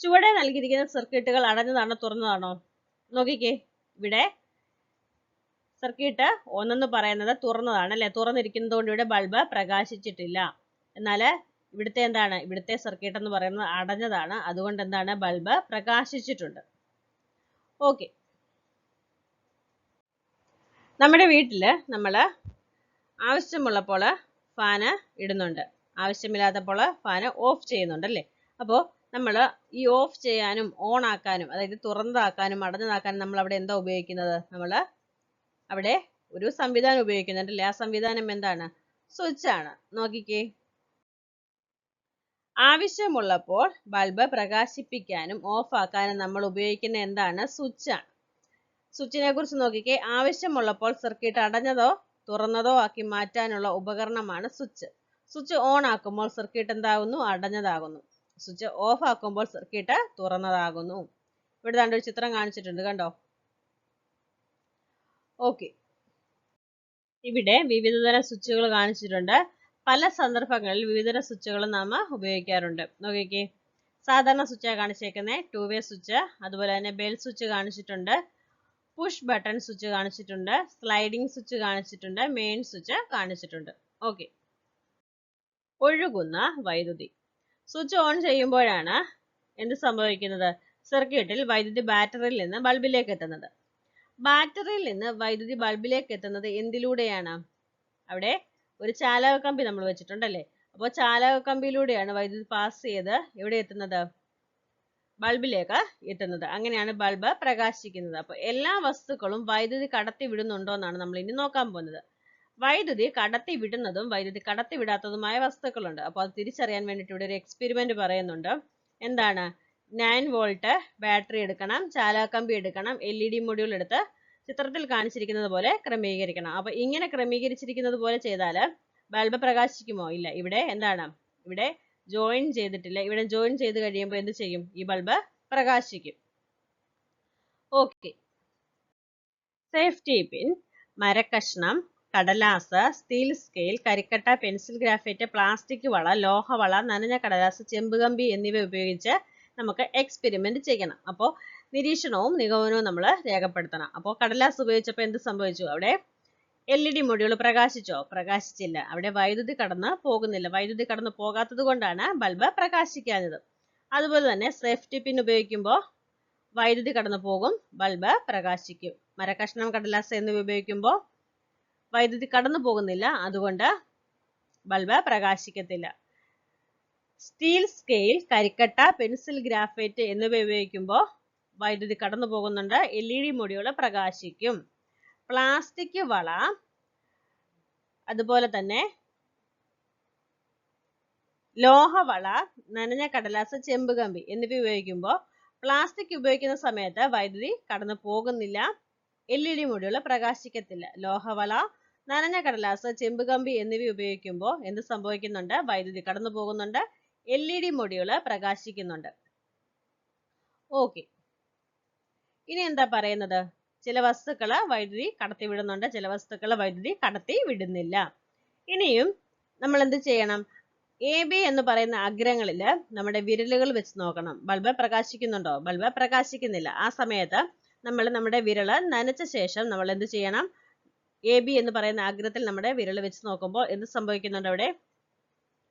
ചുവടെ നൽകിയിരിക്കുന്ന സർക്യൂട്ടുകൾ അടഞ്ഞതാണോ തുറന്നതാണോ? നോക്കിക്കേ, ഇവിടെ സർക്യൂട്ട് 1 പറയുന്നത് തുറന്നതാണ് അല്ലെ? തുറന്നിരിക്കുന്നത് കൊണ്ട് ഇവിടെ ബൾബ് പ്രകാശിച്ചിട്ടില്ല. എന്നാൽ ഇവിടുത്തെ എന്താണ്? ഇവിടുത്തെ സർക്യൂട്ട് എന്ന് പറയുന്നത് അടഞ്ഞതാണ്. അതുകൊണ്ട് എന്താണ്? ബൾബ് പ്രകാശിച്ചിട്ടുണ്ട്. ഓക്കെ, നമ്മുടെ വീട്ടിൽ നമ്മൾ ആവശ്യമുള്ളപ്പോൾ ഫാന് ഇടുന്നുണ്ട്, ആവശ്യമില്ലാത്തപ്പോൾ ഫാന് ഓഫ് ചെയ്യുന്നുണ്ട് അല്ലേ? അപ്പോൾ നമ്മൾ ഈ ഓഫ് ചെയ്യാനും ഓൺ ആക്കാനും, അതായത് തുറന്നതാക്കാനും അടഞ്ഞതാക്കാനും നമ്മൾ അവിടെ എന്താ ഉപയോഗിക്കുന്നത്? നമ്മൾ അവിടെ ഒരു സംവിധാനം ഉപയോഗിക്കുന്നുണ്ടല്ലേ? ആ സംവിധാനം എന്താണ്? സ്വിച്ച് ആണ്. നോക്കിക്കേ, ആവശ്യമുള്ളപ്പോൾ ബൾബ് പ്രകാശിപ്പിക്കാനും ഓഫ് ആക്കാനും നമ്മൾ ഉപയോഗിക്കുന്ന എന്താണ്? സ്വിച്ച് ആണ്. സ്വിച്ചിനെ കുറിച്ച് നോക്കിക്കേ, ആവശ്യമുള്ളപ്പോൾ സർക്യൂട്ട് അടഞ്ഞതോ തുറന്നതോ ആക്കി മാറ്റാനുള്ള ഉപകരണമാണ് സ്വിച്ച്. സ്വിച്ച് ഓൺ ആക്കുമ്പോൾ സർക്യൂട്ട് എന്താകുന്നു? അടഞ്ഞതാകുന്നു. സ്വിച്ച് ഓഫ് ആക്കുമ്പോൾ സർക്യൂട്ട് തുറന്നതാകുന്നു. ഇവിടെ ദാണ്ട് ഒരു ചിത്രം കാണിച്ചിട്ടുണ്ട്, കണ്ടോ? ഓക്കെ, ഇവിടെ വിവിധതരം സ്വിച്ചുകൾ കാണിച്ചിട്ടുണ്ട്. പല സന്ദർഭങ്ങളിൽ വിവിധതരം സ്വിച്ചുകൾ നാം ഉപയോഗിക്കാറുണ്ട്. നോക്കിക്കേ, സാധാരണ സ്വിച്ചാണ് കാണിച്ചേക്കുന്നത്, 2 വേ സ്വിച്ച്. അതുപോലെ തന്നെ ബെൽ സ്വിച്ച് കാണിച്ചിട്ടുണ്ട്, പുഷ് ബട്ടൺ സ്വിച്ച് കാണിച്ചിട്ടുണ്ട്, സ്ലൈഡിംഗ് സ്വിച്ച് കാണിച്ചിട്ടുണ്ട്, മെയിൻ സ്വിച്ച് കാണിച്ചിട്ടുണ്ട്. ഓക്കെ, ഒഴുകുന്ന വൈദ്യുതി. സ്വിച്ച് ഓൺ ചെയ്യുമ്പോഴാണ് എന്ത് സംഭവിക്കുന്നത്? സർക്യൂട്ടിൽ വൈദ്യുതി ബാറ്ററിയിൽ നിന്ന് ബൾബിലേക്ക് എത്തുന്നത്. ബാറ്ററിയിൽ നിന്ന് വൈദ്യുതി ബൾബിലേക്ക് എത്തുന്നത് എന്തിലൂടെയാണ്? അവിടെ ഒരു ചാലക കമ്പി നമ്മൾ വെച്ചിട്ടുണ്ടല്ലേ? അപ്പോൾ ചാലക കമ്പിയിലൂടെയാണ് വൈദ്യുതി പാസ് ചെയ്ത് എവിടെ എത്തുന്നത്? ബൾബിലേക്ക് എത്തുന്നത്. അങ്ങനെയാണ് ബൾബ് പ്രകാശിക്കുന്നത്. അപ്പോൾ എല്ലാ വസ്തുക്കളും വൈദ്യുതി കടത്തി വിടുന്നുണ്ടോ എന്നാണ് നമ്മൾ ഇനി നോക്കാൻ പോകുന്നത്. വൈദ്യുതി കടത്തി വിടുന്നതും വൈദ്യുതി കടത്തി വിടാത്തതുമായ വസ്തുക്കളുണ്ട്. അപ്പോൾ അത് തിരിച്ചറിയാൻ വേണ്ടിയിട്ട് ഇവിടെ ഒരു എക്സ്പെരിമെന്റ് പറയുന്നുണ്ട്. എന്താണ്? 9 വോൾട്ട് ബാറ്ററി എടുക്കണം, ചാലക കമ്പി എടുക്കണം, LED മൊഡ്യൂൾ എടുത്ത് ചിത്രത്തിൽ കാണിച്ചിരിക്കുന്നത് പോലെ ക്രമീകരിക്കണം. അപ്പോൾ ഇങ്ങനെ ക്രമീകരിച്ചിരിക്കുന്നത് പോലെ ചെയ്താൽ ബൾബ് പ്രകാശിക്കുമോ? ഇല്ല. ഇവിടെ എന്താണ്? ഇവിടെ ജോയിൻ ചെയ്തിട്ടില്ല. ഇവിടെ ജോയിൻ ചെയ്ത് കഴിയുമ്പോൾ എന്ത് ചെയ്യും? ഈ ബൾബ് പ്രകാശിക്കും. ഓക്കെ, സേഫ്റ്റി പിൻ, മരക്കഷ്ണം, കടലാസ്, സ്റ്റീൽ സ്കെയിൽ, കരിക്കട്ട, പെൻസിൽ, ഗ്രാഫൈറ്റ്, പ്ലാസ്റ്റിക് വള, ലോഹവള, നനഞ്ഞ കടലാസ്, ചെമ്പുകമ്പി എന്നിവ ഉപയോഗിച്ച് നമുക്ക് എക്സ്പെരിമെന്റ് ചെയ്യണം. അപ്പോൾ നിരീക്ഷണവും നിഗമനവും നമ്മൾ രേഖപ്പെടുത്തണം. അപ്പോൾ കടലാസ് ഉപയോഗിച്ചപ്പോൾ എന്ത് സംഭവിച്ചു? അവിടെ LED മൊഡ്യൂൾ പ്രകാശിച്ചോ? പ്രകാശിച്ചില്ല. അവിടെ വൈദ്യുതി കടന്ന് പോകുന്നില്ല. വൈദ്യുതി കടന്നു പോകാത്തത് കൊണ്ടാണ് ബൾബ് പ്രകാശിക്കാഞ്ഞത്. അതുപോലെ തന്നെ സേഫ്റ്റി പിൻ ഉപയോഗിക്കുമ്പോൾ വൈദ്യുതി കടന്നു പോകും, ബൾബ് പ്രകാശിക്കും. മരക്കഷ്ണം, കടലാസ് എന്നിവ ഉപയോഗിക്കുമ്പോൾ വൈദ്യുതി കടന്നു പോകുന്നില്ല, അതുകൊണ്ട് ബൾബ് പ്രകാശിക്കത്തില്ല. സ്റ്റീൽ സ്കെയിൽ, കരിക്കട്ട, പെൻസിൽ, ഗ്രാഫൈറ്റ് എന്നിവ ഉപയോഗിക്കുമ്പോൾ വൈദ്യുതി കടന്നു പോകുന്നുണ്ട്, LED മൊഡ്യൂൾ പ്രകാശിക്കും. പ്ലാസ്റ്റിക് വള, അതുപോലെ തന്നെ ലോഹവള, നനഞ്ഞ കടലാസ്, ചെമ്പുകമ്പി എന്നിവ ഉപയോഗിക്കുമ്പോൾ പ്ലാസ്റ്റിക് ഉപയോഗിക്കുന്ന സമയത്ത് വൈദ്യുതി കടന്നു പോകുന്നില്ല, LED മൊഡ്യൂൾ പ്രകാശിക്കത്തില്ല. ലോഹവള, നനഞ്ഞ കടലാസ്, ചെമ്പുകമ്പി എന്നിവ ഉപയോഗിക്കുമ്പോൾ എന്ത് സംഭവിക്കുന്നുണ്ട്? വൈദ്യുതി കടന്നു പോകുന്നുണ്ട്, LED മൊഡ്യൂൾ പ്രകാശിക്കുന്നുണ്ട്. ഓക്കെ, ഇനി എന്താ പറയുന്നത്? ചില വസ്തുക്കൾ വൈദ്യുതി കടത്തി വിടുന്നുണ്ട്, ചില വസ്തുക്കൾ വൈദ്യുതി കടത്തി വിടുന്നില്ല. ഇനിയും നമ്മൾ എന്ത് ചെയ്യണം? AB എന്ന് പറയുന്ന അഗ്രങ്ങളിൽ നമ്മുടെ വിരലുകൾ വെച്ച് നോക്കണം. ബൾബ് പ്രകാശിക്കുന്നുണ്ടോ? ബൾബ് പ്രകാശിക്കുന്നില്ല. ആ സമയത്ത് നമ്മൾ നമ്മുടെ വിരല് നനച്ച ശേഷം നമ്മൾ എന്ത് ചെയ്യണം? AB എന്ന് പറയുന്ന അഗ്രത്തിൽ നമ്മുടെ വിരൽ വെച്ച് നോക്കുമ്പോൾ എന്ത് സംഭവിക്കുന്നുണ്ട്?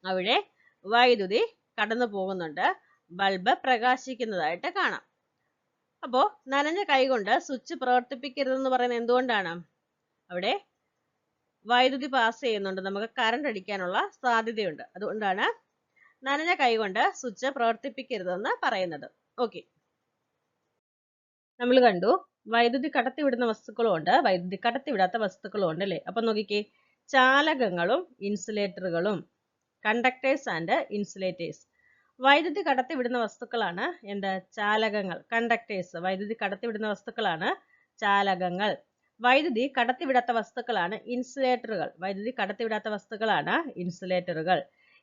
അവിടെ വൈദ്യുതി കടന്നു പോകുന്നുണ്ട്, ബൾബ് പ്രകാശിക്കുന്നതായിട്ട് കാണാം. അപ്പോൾ നനഞ്ഞ കൈകൊണ്ട് സ്വിച്ച് പ്രവർത്തിപ്പിക്കരുതെന്ന് പറയുന്നത് എന്തുകൊണ്ടാണ്? അവിടെ വൈദ്യുതി പാസ് ചെയ്യുന്നുണ്ട്, നമുക്ക് കറണ്ട് അടിക്കാനുള്ള സാധ്യതയുണ്ട്. അതുകൊണ്ടാണ് നനഞ്ഞ കൈകൊണ്ട് സ്വിച്ച് പ്രവർത്തിപ്പിക്കരുതെന്ന് പറയുന്നത്. ഓക്കെ, നമ്മൾ കണ്ടു വൈദ്യുതി കടത്തിവിടുന്ന വസ്തുക്കളും ഉണ്ട്, വൈദ്യുതി കടത്തിവിടാത്ത വസ്തുക്കളും ഉണ്ട് അല്ലേ? അപ്പൊ നോക്കിക്കേ, ചാലകങ്ങളും ഇൻസുലേറ്ററുകളും, കണ്ടക്ടേഴ്സ് ആൻഡ് ഇൻസുലേറ്റേഴ്സ്. വൈദ്യുതി കടത്തിവിടുന്ന വസ്തുക്കളാണ് എന്ത്? ചാലകങ്ങൾ. കണ്ടക്ടേഴ്സ് വൈദ്യുതി കടത്തിവിടുന്ന വസ്തുക്കളാണ് ചാലകങ്ങൾ. വൈദ്യുതി കടത്തിവിടാത്ത വസ്തുക്കളാണ് ഇൻസുലേറ്ററുകൾ. വൈദ്യുതി കടത്തിവിടാത്ത വസ്തുക്കളാണ് ഇൻസുലേറ്ററുകൾ.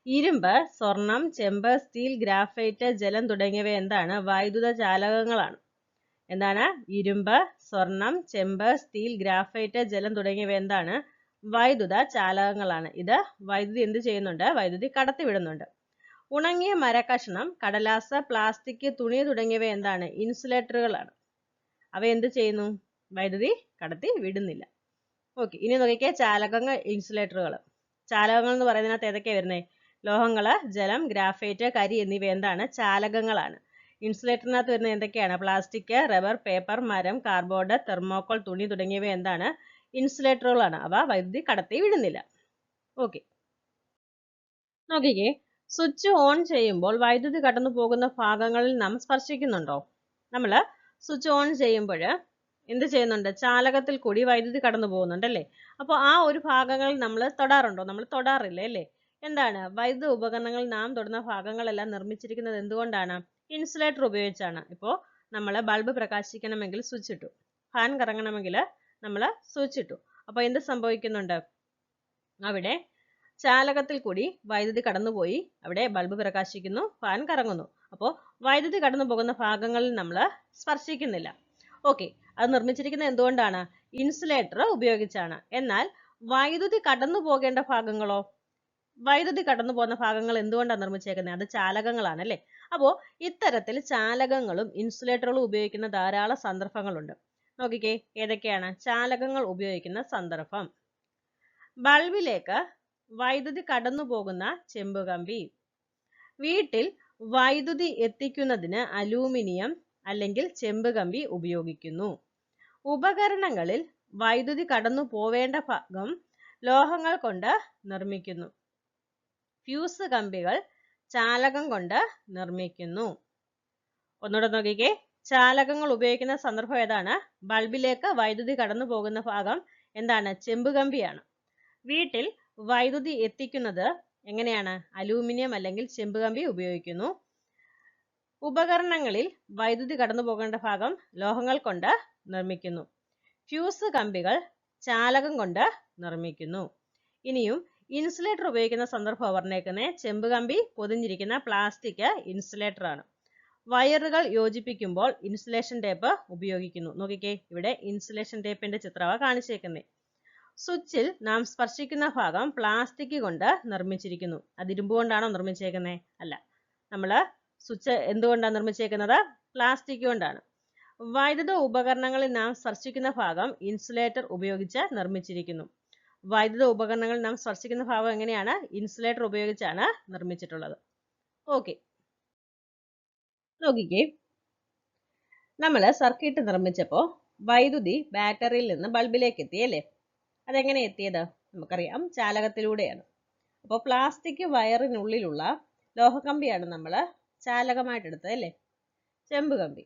ഇരുമ്പ്, സ്വർണം, ചെമ്പ്, സ്റ്റീൽ, ഗ്രാഫൈറ്റ്, ജലം തുടങ്ങിയവ എന്താണ്? വൈദ്യുത ചാലകങ്ങളാണ്. എന്താണ്? ഇരുമ്പ്, സ്വർണം, ചെമ്പ്, സ്റ്റീൽ, ഗ്രാഫൈറ്റ്, ജലം തുടങ്ങിയവ എന്താണ്? വൈദ്യുത ചാലകങ്ങളാണ്. ഇത് വൈദ്യുതി എന്ത് ചെയ്യുന്നുണ്ട്? വൈദ്യുതി കടത്തിവിടുന്നുണ്ട്. ഉണങ്ങിയ മരക്കഷ്ണം, കടലാസ്, പ്ലാസ്റ്റിക്, തുണി തുടങ്ങിയവ എന്താണ്? ഇൻസുലേറ്ററുകളാണ്. അവ എന്ത് ചെയ്യുന്നു? വൈദ്യുതി കടത്തി വിടുന്നില്ല. ഓക്കെ, ഇനി നോക്കിക്കേ, ചാലകങ്ങൾ, ഇൻസുലേറ്ററുകൾ. ചാലകങ്ങൾ എന്ന് പറയുന്നതിനകത്ത് ഏതൊക്കെയാണ് വരുന്നത്? ലോഹങ്ങള്, ജലം, ഗ്രാഫൈറ്റ്, കരി എന്നിവ എന്താണ്? ചാലകങ്ങളാണ്. ഇൻസുലേറ്ററിനകത്ത് വരുന്നത് എന്തൊക്കെയാണ്? പ്ലാസ്റ്റിക്, റബ്ബർ, പേപ്പർ, മരം, കാർഡ്ബോർഡ്, തെർമോക്കോൾ, തുണി തുടങ്ങിയവ എന്താണ്? ഇൻസുലേറ്ററുകളാണ്. അവ വൈദ്യുതി കടത്തി വിടുന്നില്ല. ഓക്കെ, നോക്കിക്കേ, സ്വിച്ച് ഓൺ ചെയ്യുമ്പോൾ വൈദ്യുതി കടന്നു പോകുന്ന ഭാഗങ്ങളിൽ നാം സ്പർശിക്കുന്നുണ്ടോ? നമ്മൾ സ്വിച്ച് ഓൺ ചെയ്യുമ്പോൾ എന്ത് ചെയ്യുന്നുണ്ട്? ചാലകത്തിൽ കൂടി വൈദ്യുതി കടന്നു പോകുന്നുണ്ട് അല്ലേ? അപ്പോൾ ആ ഒരു ഭാഗങ്ങളിൽ നമ്മൾ തൊടാറുണ്ടോ? നമ്മൾ തൊടാറില്ല അല്ലേ? എന്താണ്? വൈദ്യുത ഉപകരണങ്ങൾ നാം തൊടുന്ന ഭാഗങ്ങളെല്ലാം നിർമ്മിച്ചിരിക്കുന്നത് എന്തുകൊണ്ടാണ്? ഇൻസുലേറ്റർ ഉപയോഗിച്ചാണ്. ഇപ്പോൾ നമ്മൾ ബൾബ് പ്രകാശിക്കണമെങ്കിൽ സ്വിച്ച് ഇട്ടു, ഫാൻ കറങ്ങണമെങ്കിൽ നമ്മൾ സ്വിച്ച് ഇട്ടു. അപ്പോൾ എന്ത് സംഭവിക്കുന്നുണ്ട്? അവിടെ ചാലകത്തിൽ കൂടി വൈദ്യുതി കടന്നുപോയി അവിടെ ബൾബ് പ്രകാശിക്കുന്നു, ഫാൻ കറങ്ങുന്നു. അപ്പോൾ വൈദ്യുതി കടന്നു പോകുന്ന ഭാഗങ്ങളിൽ നമ്മൾ സ്പർശിക്കുന്നില്ല. ഓക്കെ, അത് നിർമ്മിച്ചിരിക്കുന്നത് എന്തുകൊണ്ടാണ്? ഇൻസുലേറ്റർ ഉപയോഗിച്ചാണ്. എന്നാൽ വൈദ്യുതി കടന്നു പോകേണ്ട ഭാഗങ്ങളോ? വൈദ്യുതി കടന്നു പോകുന്ന ഭാഗങ്ങൾ എന്തുകൊണ്ടാണ് നിർമ്മിച്ചേക്കുന്നത്? അത് ചാലകങ്ങളാണ് അല്ലേ? അപ്പോൾ ഇത്തരത്തിൽ ചാലകങ്ങളും ഇൻസുലേറ്ററുകളും ഉപയോഗിക്കുന്ന ധാരാളം സന്ദർഭങ്ങളുണ്ട്. നോക്കിക്കേ, ഏതൊക്കെയാണ് ചാലകങ്ങൾ ഉപയോഗിക്കുന്ന സന്ദർഭം? ബൾബിലേക്ക് വൈദ്യുതി കടന്നു പോകുന്ന ചെമ്പുകമ്പി. വീട്ടിൽ വൈദ്യുതി എത്തിക്കുന്നതിന് അലൂമിനിയം അല്ലെങ്കിൽ ചെമ്പുകമ്പി ഉപയോഗിക്കുന്നു. ഉപകരണങ്ങളിൽ വൈദ്യുതി കടന്നു പോവേണ്ട ഭാഗം ലോഹങ്ങൾ കൊണ്ട് നിർമ്മിക്കുന്നു. ഫ്യൂസ് കമ്പികൾ ചാലകം കൊണ്ട് നിർമ്മിക്കുന്നു. ഒന്നുകൂടെ നോക്കിക്കേ, ചാലകങ്ങൾ ഉപയോഗിക്കുന്ന സന്ദർഭം ഏതാണ്? ബൾബിലേക്ക് വൈദ്യുതി കടന്നു പോകുന്ന ഭാഗം എന്താണ്? ചെമ്പുകമ്പിയാണ്. വീട്ടിൽ വൈദ്യുതി എത്തിക്കുന്നത് എങ്ങനെയാണ്? അലൂമിനിയം അല്ലെങ്കിൽ ചെമ്പുകമ്പി ഉപയോഗിക്കുന്നു. ഉപകരണങ്ങളിൽ വൈദ്യുതി കടന്നു പോകേണ്ട ഭാഗം ലോഹങ്ങൾ കൊണ്ട് നിർമ്മിക്കുന്നു. ഫ്യൂസ് കമ്പികൾ ചാലകം കൊണ്ട് നിർമ്മിക്കുന്നു. ഇനിയും ഇൻസുലേറ്റർ ഉപയോഗിക്കുന്ന സന്ദർഭം പറഞ്ഞേക്കുന്നത് ചെമ്പുകമ്പി പൊതിഞ്ഞിരിക്കുന്ന പ്ലാസ്റ്റിക് ഇൻസുലേറ്റർ ആണ്. വയറുകൾ യോജിപ്പിക്കുമ്പോൾ ഇൻസുലേഷൻ ടേപ്പ് ഉപയോഗിക്കുന്നു. നോക്കിക്കേ, ഇവിടെ ഇൻസുലേഷൻ ടേപ്പിന്റെ ചിത്രമാണ് കാണിച്ചേക്കുന്നത്. സ്വിച്ചിൽ നാം സ്പർശിക്കുന്ന ഭാഗം പ്ലാസ്റ്റിക് കൊണ്ട് നിർമ്മിച്ചിരിക്കുന്നു. അത് ഇരുമ്പ് കൊണ്ടാണോ നിർമ്മിച്ചേക്കുന്നത്? അല്ല. നമ്മൾ സ്വിച്ച് എന്തുകൊണ്ടാണ് നിർമ്മിച്ചേക്കുന്നത്? പ്ലാസ്റ്റിക് കൊണ്ടാണ്. വൈദ്യുത ഉപകരണങ്ങളിൽ നാം സ്പർശിക്കുന്ന ഭാഗം ഇൻസുലേറ്റർ ഉപയോഗിച്ച് നിർമ്മിച്ചിരിക്കുന്നു. വൈദ്യുത ഉപകരണങ്ങളിൽ നാം സ്പർശിക്കുന്ന ഭാഗം എങ്ങനെയാണ്? ഇൻസുലേറ്റർ ഉപയോഗിച്ചാണ് നിർമ്മിച്ചിട്ടുള്ളത്. ഓക്കെ, നോക്കിക്കേ, നമ്മൾ സർക്യൂട്ട് നിർമ്മിച്ചപ്പോൾ വൈദ്യുതി ബാറ്ററിയിൽ നിന്ന് ബൾബിലേക്ക് എത്തിയല്ലേ? അതെങ്ങനെ എത്തിയത്? നമുക്കറിയാം, ചാലകത്തിലൂടെയാണ്. അപ്പോൾ പ്ലാസ്റ്റിക് വയറിനുള്ളിലുള്ള ലോഹക്കമ്പിയാണ് നമ്മൾ ചാലകമായിട്ട് എടുത്തത് അല്ലേ? ചെമ്പുകമ്പി.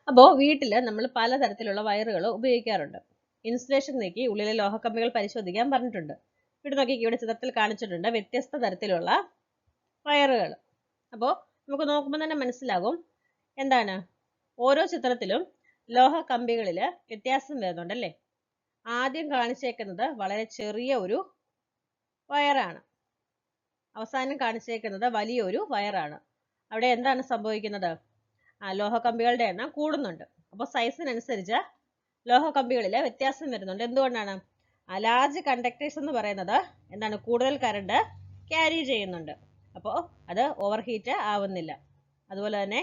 അപ്പോൾ വീട്ടിൽ നമ്മൾ പലതരത്തിലുള്ള വയറുകൾ ഉപയോഗിക്കാറുണ്ട്. ഇൻസുലേഷൻ നീക്കി ഉള്ളിലെ ലോഹക്കമ്പികൾ പരിശോധിക്കാൻ പറഞ്ഞിട്ടുണ്ട്. ഇവിടെ നോക്കി, ഇവിടെ ചിത്രത്തിൽ കാണിച്ചിട്ടുണ്ട് വ്യത്യസ്ത തരത്തിലുള്ള വയറുകൾ. അപ്പോൾ നമുക്ക് നോക്കുമ്പോൾ തന്നെ മനസ്സിലാകും എന്താണ്? ഓരോ ചിത്രത്തിലും ലോഹക്കമ്പികളിൽ വ്യത്യാസം വരുന്നുണ്ടല്ലേ? ആദ്യം കാണിച്ചേക്കുന്നത് വളരെ ചെറിയ ഒരു വയറാണ്. അവസാനം കാണിച്ചേക്കുന്നത് വലിയൊരു വയറാണ്. അവിടെ എന്താണ് സംഭവിക്കുന്നത്? ലോഹക്കമ്പികളുടെ എണ്ണം കൂടുന്നുണ്ട്. അപ്പോൾ സൈസിനനുസരിച്ച് ലോഹക്കമ്പികളിൽ വ്യത്യാസം വരുന്നുണ്ട്. എന്തുകൊണ്ടാണ്? ലാർജ് കണ്ടക്ടേഴ്സ് എന്ന് പറയുന്നത് എന്താണ്? കൂടുതൽ കറണ്ട് ക്യാരി ചെയ്യുന്നുണ്ട്. അപ്പോൾ അത് ഓവർ ഹീറ്റ് ആവുന്നില്ല. അതുപോലെ തന്നെ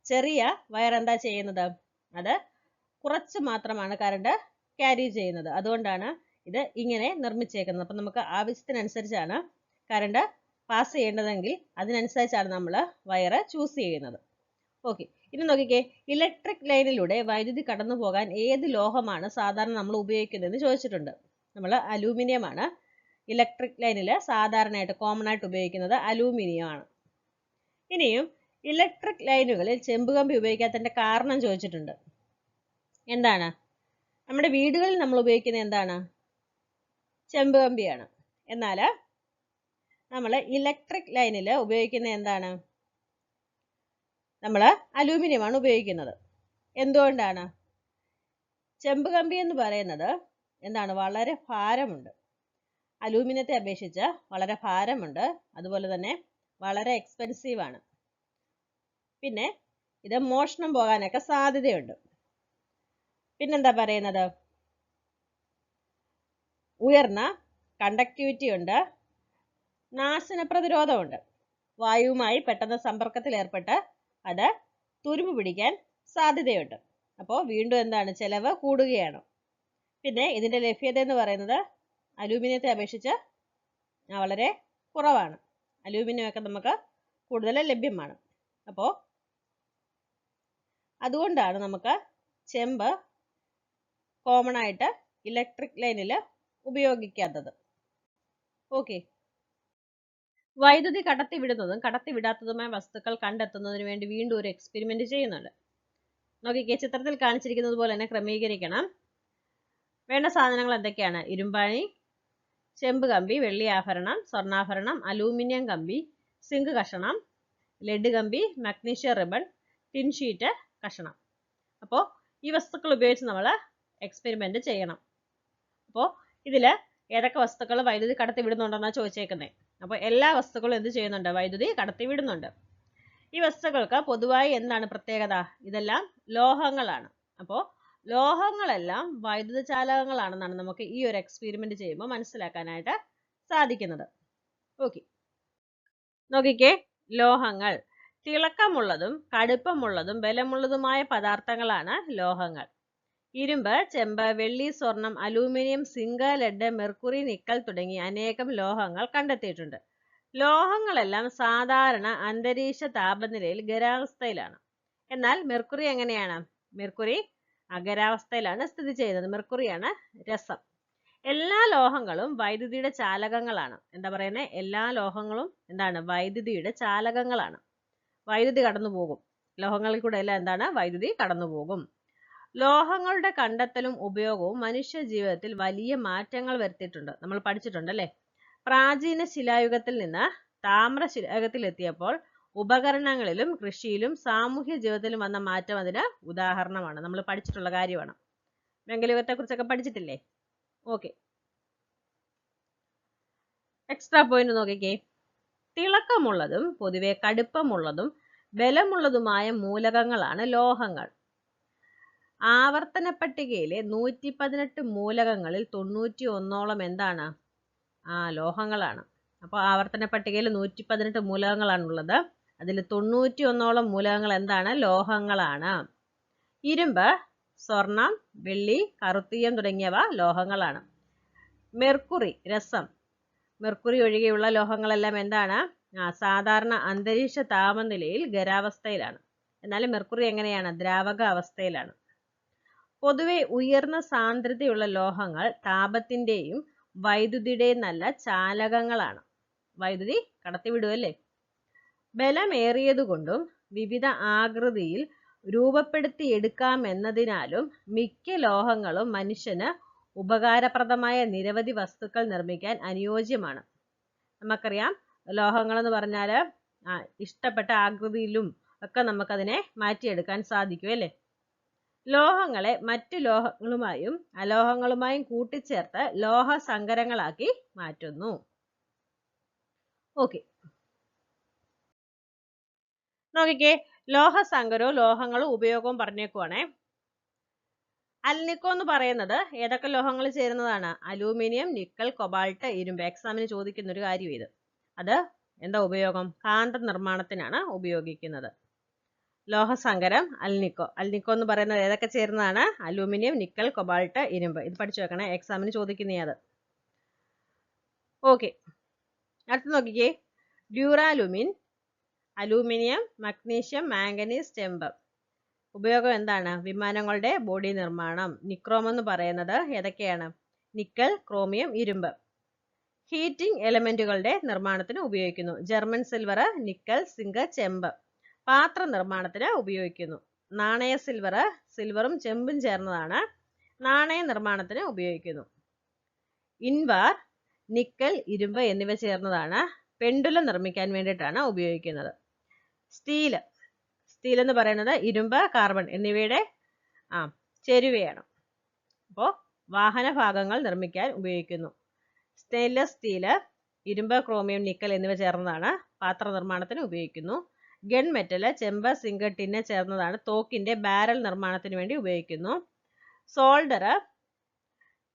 ചെറിയ വയർ എന്താ ചെയ്യുന്നത്? അത് കുറച്ച് മാത്രമാണ് കറണ്ട് ക്യാരി ചെയ്യുന്നത്. അതുകൊണ്ടാണ് ഇത് ഇങ്ങനെ നിർമ്മിച്ചേക്കുന്നത്. അപ്പം നമുക്ക് ആവശ്യത്തിനനുസരിച്ചാണ് കറണ്ട് പാസ് ചെയ്യേണ്ടതെങ്കിൽ അതിനനുസരിച്ചാണ് നമ്മൾ വയറ് ചൂസ് ചെയ്യുന്നത്. ഓക്കെ, ഇനി നോക്കിക്കേ, ഇലക്ട്രിക് ലൈനിലൂടെ വൈദ്യുതി കടന്നു പോകാൻ ഏത് ലോഹമാണ് സാധാരണ നമ്മൾ ഉപയോഗിക്കുന്നതെന്ന് ചോദിച്ചിട്ടുണ്ട്. നമ്മൾ അലൂമിനിയമാണ് ഇലക്ട്രിക് ലൈനിൽ സാധാരണയായിട്ട് കോമൺ ആയിട്ട് ഉപയോഗിക്കുന്നത്. അലൂമിനിയം ആണ്. ഇനിയും ഇലക്ട്രിക് ലൈനുകളിൽ ചെമ്പുകമ്പി ഉപയോഗിക്കാത്തതിന്റെ കാരണം ചോദിച്ചിട്ടുണ്ട്. എന്താണ്? നമ്മുടെ വീടുകളിൽ നമ്മൾ ഉപയോഗിക്കുന്നത് എന്താണ്? ചെമ്പുകമ്പിയാണ്. എന്നാൽ നമ്മൾ ഇലക്ട്രിക് ലൈനിൽ ഉപയോഗിക്കുന്നത് എന്താണ്? നമ്മൾ അലൂമിനിയമാണ് ഉപയോഗിക്കുന്നത്. എന്തുകൊണ്ടാണ്? ചെമ്പുകമ്പി എന്ന് പറയുന്നത് എന്താണ്? വളരെ ഭാരമുണ്ട്. അലൂമിനിയത്തെ അപേക്ഷിച്ച് വളരെ ഭാരമുണ്ട്. അതുപോലെ തന്നെ വളരെ എക്സ്പെൻസീവ് ആണ്. പിന്നെ ഇത് മോഷണം പോകാനൊക്കെ സാധ്യതയുണ്ട്. പിന്നെന്താ പറയുന്നത്? ഉയർന്ന കണ്ടക്ടിവിറ്റി ഉണ്ട്, നാശന പ്രതിരോധമുണ്ട്. വായുവുമായി പെട്ടെന്ന് സമ്പർക്കത്തിൽ ഏർപ്പെട്ട് അത് തുരുമ്പ് പിടിക്കാൻ സാധ്യതയുണ്ട്. അപ്പോൾ വീണ്ടും എന്താണ്? ചെലവ് കൂടുകയാണ്. പിന്നെ ഇതിന്റെ ലഭ്യത എന്ന് പറയുന്നത് അലൂമിനിയത്തെ അപേക്ഷിച്ച് വളരെ കുറവാണ്. അലൂമിനിയമൊക്കെ നമുക്ക് കൂടുതൽ ലഭ്യമാണ്. അപ്പോൾ അതുകൊണ്ടാണ് നമുക്ക് ചെമ്പ് കോമൺ ആയിട്ട് ഇലക്ട്രിക് ലൈനിൽ ഉപയോഗിക്കാത്തത്. ഓക്കെ, വൈദ്യുതി കടത്തിവിടുന്നതും കടത്തിവിടാത്തതുമായ വസ്തുക്കൾ കണ്ടെത്തുന്നതിന് വേണ്ടി വീണ്ടും ഒരു എക്സ്പെരിമെന്റ് ചെയ്യുന്നുണ്ട്. നോക്കിക്കേ, ചിത്രത്തിൽ കാണിച്ചിരിക്കുന്നത് പോലെ തന്നെ ക്രമീകരിക്കണം. വേണ്ട സാധനങ്ങൾ എന്തൊക്കെയാണ്? ഇരുമ്പാണി, ചെമ്പ് കമ്പി, വെള്ളി ആഭരണം, സ്വർണ്ണാഭരണം, അലൂമിനിയം കമ്പി, സിങ്ക് കഷണം, ലെഡ് കമ്പി, മഗ്നീഷ്യം റിബൺ, ടിൻ ഷീറ്റ് കഷണം. അപ്പോൾ ഈ വസ്തുക്കൾ ഉപയോഗിച്ച് നമ്മൾ എക്സ്പെരിമെന്റ് ചെയ്യണം. അപ്പോൾ ഇതില് ഏതൊക്കെ വസ്തുക്കൾ വൈദ്യുതി കടത്തി വിടുന്നുണ്ടെന്നാണ് ചോദിച്ചേക്കുന്നത്. അപ്പോൾ എല്ലാ വസ്തുക്കളും എന്ത് ചെയ്യുന്നുണ്ട്? വൈദ്യുതി കടത്തി വിടുന്നുണ്ട്. ഈ വസ്തുക്കൾക്ക് പൊതുവായി എന്താണ് പ്രത്യേകത? ഇതെല്ലാം ലോഹങ്ങളാണ്. അപ്പോൾ ലോഹങ്ങളെല്ലാം വൈദ്യുത ചാലകങ്ങളാണെന്നാണ് നമുക്ക് ഈ ഒരു എക്സ്പെരിമെന്റ് ചെയ്യുമ്പോൾ മനസ്സിലാക്കാനായിട്ട് സാധിക്കുന്നത്. ഓക്കെ, നോക്കിക്കേ, ലോഹങ്ങൾ തിളക്കമുള്ളതും കടുപ്പമുള്ളതും ബലമുള്ളതുമായ പദാർത്ഥങ്ങളാണ് ലോഹങ്ങൾ. ഇരുമ്പ്, ചെമ്പ്, വെള്ളി, സ്വർണം, aluminium, zinc, lead, mercury, nickel തുടങ്ങിയ അനേകം ലോഹങ്ങൾ കണ്ടെത്തിയിട്ടുണ്ട്. ലോഹങ്ങളെല്ലാം സാധാരണ അന്തരീക്ഷ താപനിലയിൽ ഖരാവസ്ഥയിലാണ്. എന്നാൽ മെർക്കുറി എങ്ങനെയാണ്? മെർക്കുറി അഖരാവസ്ഥയിലാണ് സ്ഥിതി ചെയ്യുന്നത്. മെർക്കുറിയാണ് രസം. എല്ലാ ലോഹങ്ങളും വൈദ്യുതിയുടെ ചാലകങ്ങളാണ്. എന്താ പറയുന്നത്? എല്ലാ ലോഹങ്ങളും എന്താണ്? വൈദ്യുതിയുടെ ചാലകങ്ങളാണ്. വൈദ്യുതി കടന്നു പോകും. ലോഹങ്ങളിൽ കൂടെ എല്ലാം എന്താണ്? വൈദ്യുതി കടന്നു പോകും. ലോഹങ്ങളുടെ കണ്ടെത്തലും ഉപയോഗവും മനുഷ്യ ജീവിതത്തിൽ വലിയ മാറ്റങ്ങൾ വരുത്തിയിട്ടുണ്ട്. നമ്മൾ പഠിച്ചിട്ടുണ്ട് അല്ലേ? പ്രാചീന ശിലായുഗത്തിൽ നിന്ന് താമ്ര ശിലായുഗത്തിൽ എത്തിയപ്പോൾ ഉപകരണങ്ങളിലും കൃഷിയിലും സാമൂഹ്യ ജീവിതത്തിലും വന്ന മാറ്റം അതിന് ഉദാഹരണമാണ്. നമ്മൾ പഠിച്ചിട്ടുള്ള കാര്യമാണ്. വെങ്കലയുഗത്തെ കുറിച്ചൊക്കെ പഠിച്ചിട്ടില്ലേ? ഓക്കെ, എക്സ്ട്രാ പോയിന്റ് നോക്കിക്കേ. തിളക്കമുള്ളതും പൊതുവെ കടുപ്പമുള്ളതും ബലമുള്ളതുമായ മൂലകങ്ങളാണ് ലോഹങ്ങൾ. ആവർത്തന പട്ടികയിലെ 118 മൂലകങ്ങളിൽ 91ഓളം എന്താണ്? ലോഹങ്ങളാണ്. അപ്പോൾ ആവർത്തന പട്ടികയിൽ 118 മൂലകങ്ങളാണുള്ളത്. അതിൽ 91ഓളം മൂലകങ്ങൾ എന്താണ്? ലോഹങ്ങളാണ്. ഇരുമ്പ്, സ്വർണം, വെള്ളി, കറുത്തീയം തുടങ്ങിയവ ലോഹങ്ങളാണ്. മെർക്കുറി രസം. മെർക്കുറി ഒഴികെയുള്ള ലോഹങ്ങളെല്ലാം എന്താണ്? സാധാരണ അന്തരീക്ഷ താപനിലയിൽ ഖരാവസ്ഥയിലാണ്. എന്നാൽ മെർക്കുറി എങ്ങനെയാണ്? ദ്രാവക അവസ്ഥയിലാണ്. പൊതുവെ ഉയർന്ന സാന്ദ്രതയുള്ള ലോഹങ്ങൾ താപത്തിന്റെയും വൈദ്യുതിയുടെയും നല്ല ചാലകങ്ങളാണ്. വൈദ്യുതി കടത്തിവിടുമല്ലേ? ബലമേറിയതുകൊണ്ടും വിവിധ ആകൃതിയിൽ രൂപപ്പെടുത്തിയെടുക്കാമെന്നതിനാലും മിക്ക ലോഹങ്ങളും മനുഷ്യന് ഉപകാരപ്രദമായ നിരവധി വസ്തുക്കൾ നിർമ്മിക്കാൻ അനുയോജ്യമാണ്. നമുക്കറിയാം, ലോഹങ്ങൾ എന്ന് പറഞ്ഞാൽ ഇഷ്ടപ്പെട്ട ആകൃതിയിലും ഒക്കെ നമുക്കതിനെ മാറ്റിയെടുക്കാൻ സാധിക്കും അല്ലേ? ലോഹങ്ങളെ മറ്റു ലോഹങ്ങളുമായും അലോഹങ്ങളുമായും കൂട്ടിച്ചേർത്ത് ലോഹ സങ്കരങ്ങളാക്കി മാറ്റുന്നു. ഓക്കെ, നോക്കിക്കേ, ലോഹ സങ്കരവും ലോഹങ്ങളും ഉപയോഗവും പറഞ്ഞേക്കുവാണേ. അൽനിക്കോ എന്ന് പറയുന്നത് ഏതൊക്കെ ലോഹങ്ങൾ ചേരുന്നതാണ്? അലൂമിനിയം, നിക്കൽ, കൊബാൾട്ട്, ഇരുമ്പ്. എക്സാമിന് ചോദിക്കുന്ന ഒരു കാര്യം ഇത്. അത് എന്താ ഉപയോഗം? കാന്ത നിർമ്മാണത്തിനാണ് ഉപയോഗിക്കുന്നത്. ലോഹസങ്കരം അൽനിക്കോ. അൽനിക്കോ എന്ന് പറയുന്നത് ഏതൊക്കെ ചേരുന്നതാണ്? അലൂമിനിയം, നിക്കൽ, കൊബാൾട്ട്, ഇരുമ്പ്. ഇത് പഠിച്ചു വെക്കണേ, എക്സാമിന് ചോദിക്കുന്നതാണ്. ഓക്കെ, അടുത്ത് നോക്കിക്കേ, ഡ്യൂറാലുമിൻ, അലൂമിനിയം, മഗ്നീഷ്യം, മാംഗനീസ്, ചെമ്പ്. ഉപയോഗം എന്താണ്? വിമാനങ്ങളുടെ ബോഡി നിർമ്മാണം. നിക്രോം എന്ന് പറയുന്നത് ഏതൊക്കെയാണ്? നിക്കൽ, ക്രോമിയം, ഇരുമ്പ്. ഹീറ്റിംഗ് എലമെന്റുകളുടെ നിർമ്മാണത്തിന് ഉപയോഗിക്കുന്നു. ജർമ്മൻ സിൽവർ, നിക്കൽ, സിങ്ക്, ചെമ്പ്. പാത്ര നിർമ്മാണത്തിന് ഉപയോഗിക്കുന്നു. നാണയ സിൽവർ, സിൽവറും ചെമ്പും ചേർന്നതാണ്. നാണയ നിർമ്മാണത്തിന് ഉപയോഗിക്കുന്നു. ഇൻവാർ, നിക്കൽ, ഇരുമ്പ് എന്നിവ ചേർന്നതാണ്. പെൻഡുലം നിർമ്മിക്കാൻ വേണ്ടിയിട്ടാണ് ഉപയോഗിക്കുന്നത്. സ്റ്റീല്. സ്റ്റീൽ എന്ന് പറയുന്നത് ഇരുമ്പ്, കാർബൺ എന്നിവയുടെ ചേരുവയാണ്. അപ്പോൾ വാഹന ഭാഗങ്ങൾ നിർമ്മിക്കാൻ ഉപയോഗിക്കുന്നു. സ്റ്റെയിൻലെസ് സ്റ്റീല്, ഇരുമ്പ്, ക്രോമിയം, നിക്കൽ എന്നിവ ചേർന്നതാണ്. പാത്ര നിർമ്മാണത്തിന് ഉപയോഗിക്കുന്നു. ഗൺ മെറ്റല്, ചെമ്പ്, സിങ്ക്, ടിന്ന് ചേർന്നതാണ്. തോക്കിന്റെ ബാരൽ നിർമ്മാണത്തിന് വേണ്ടി ഉപയോഗിക്കുന്നു. സോൾഡർ,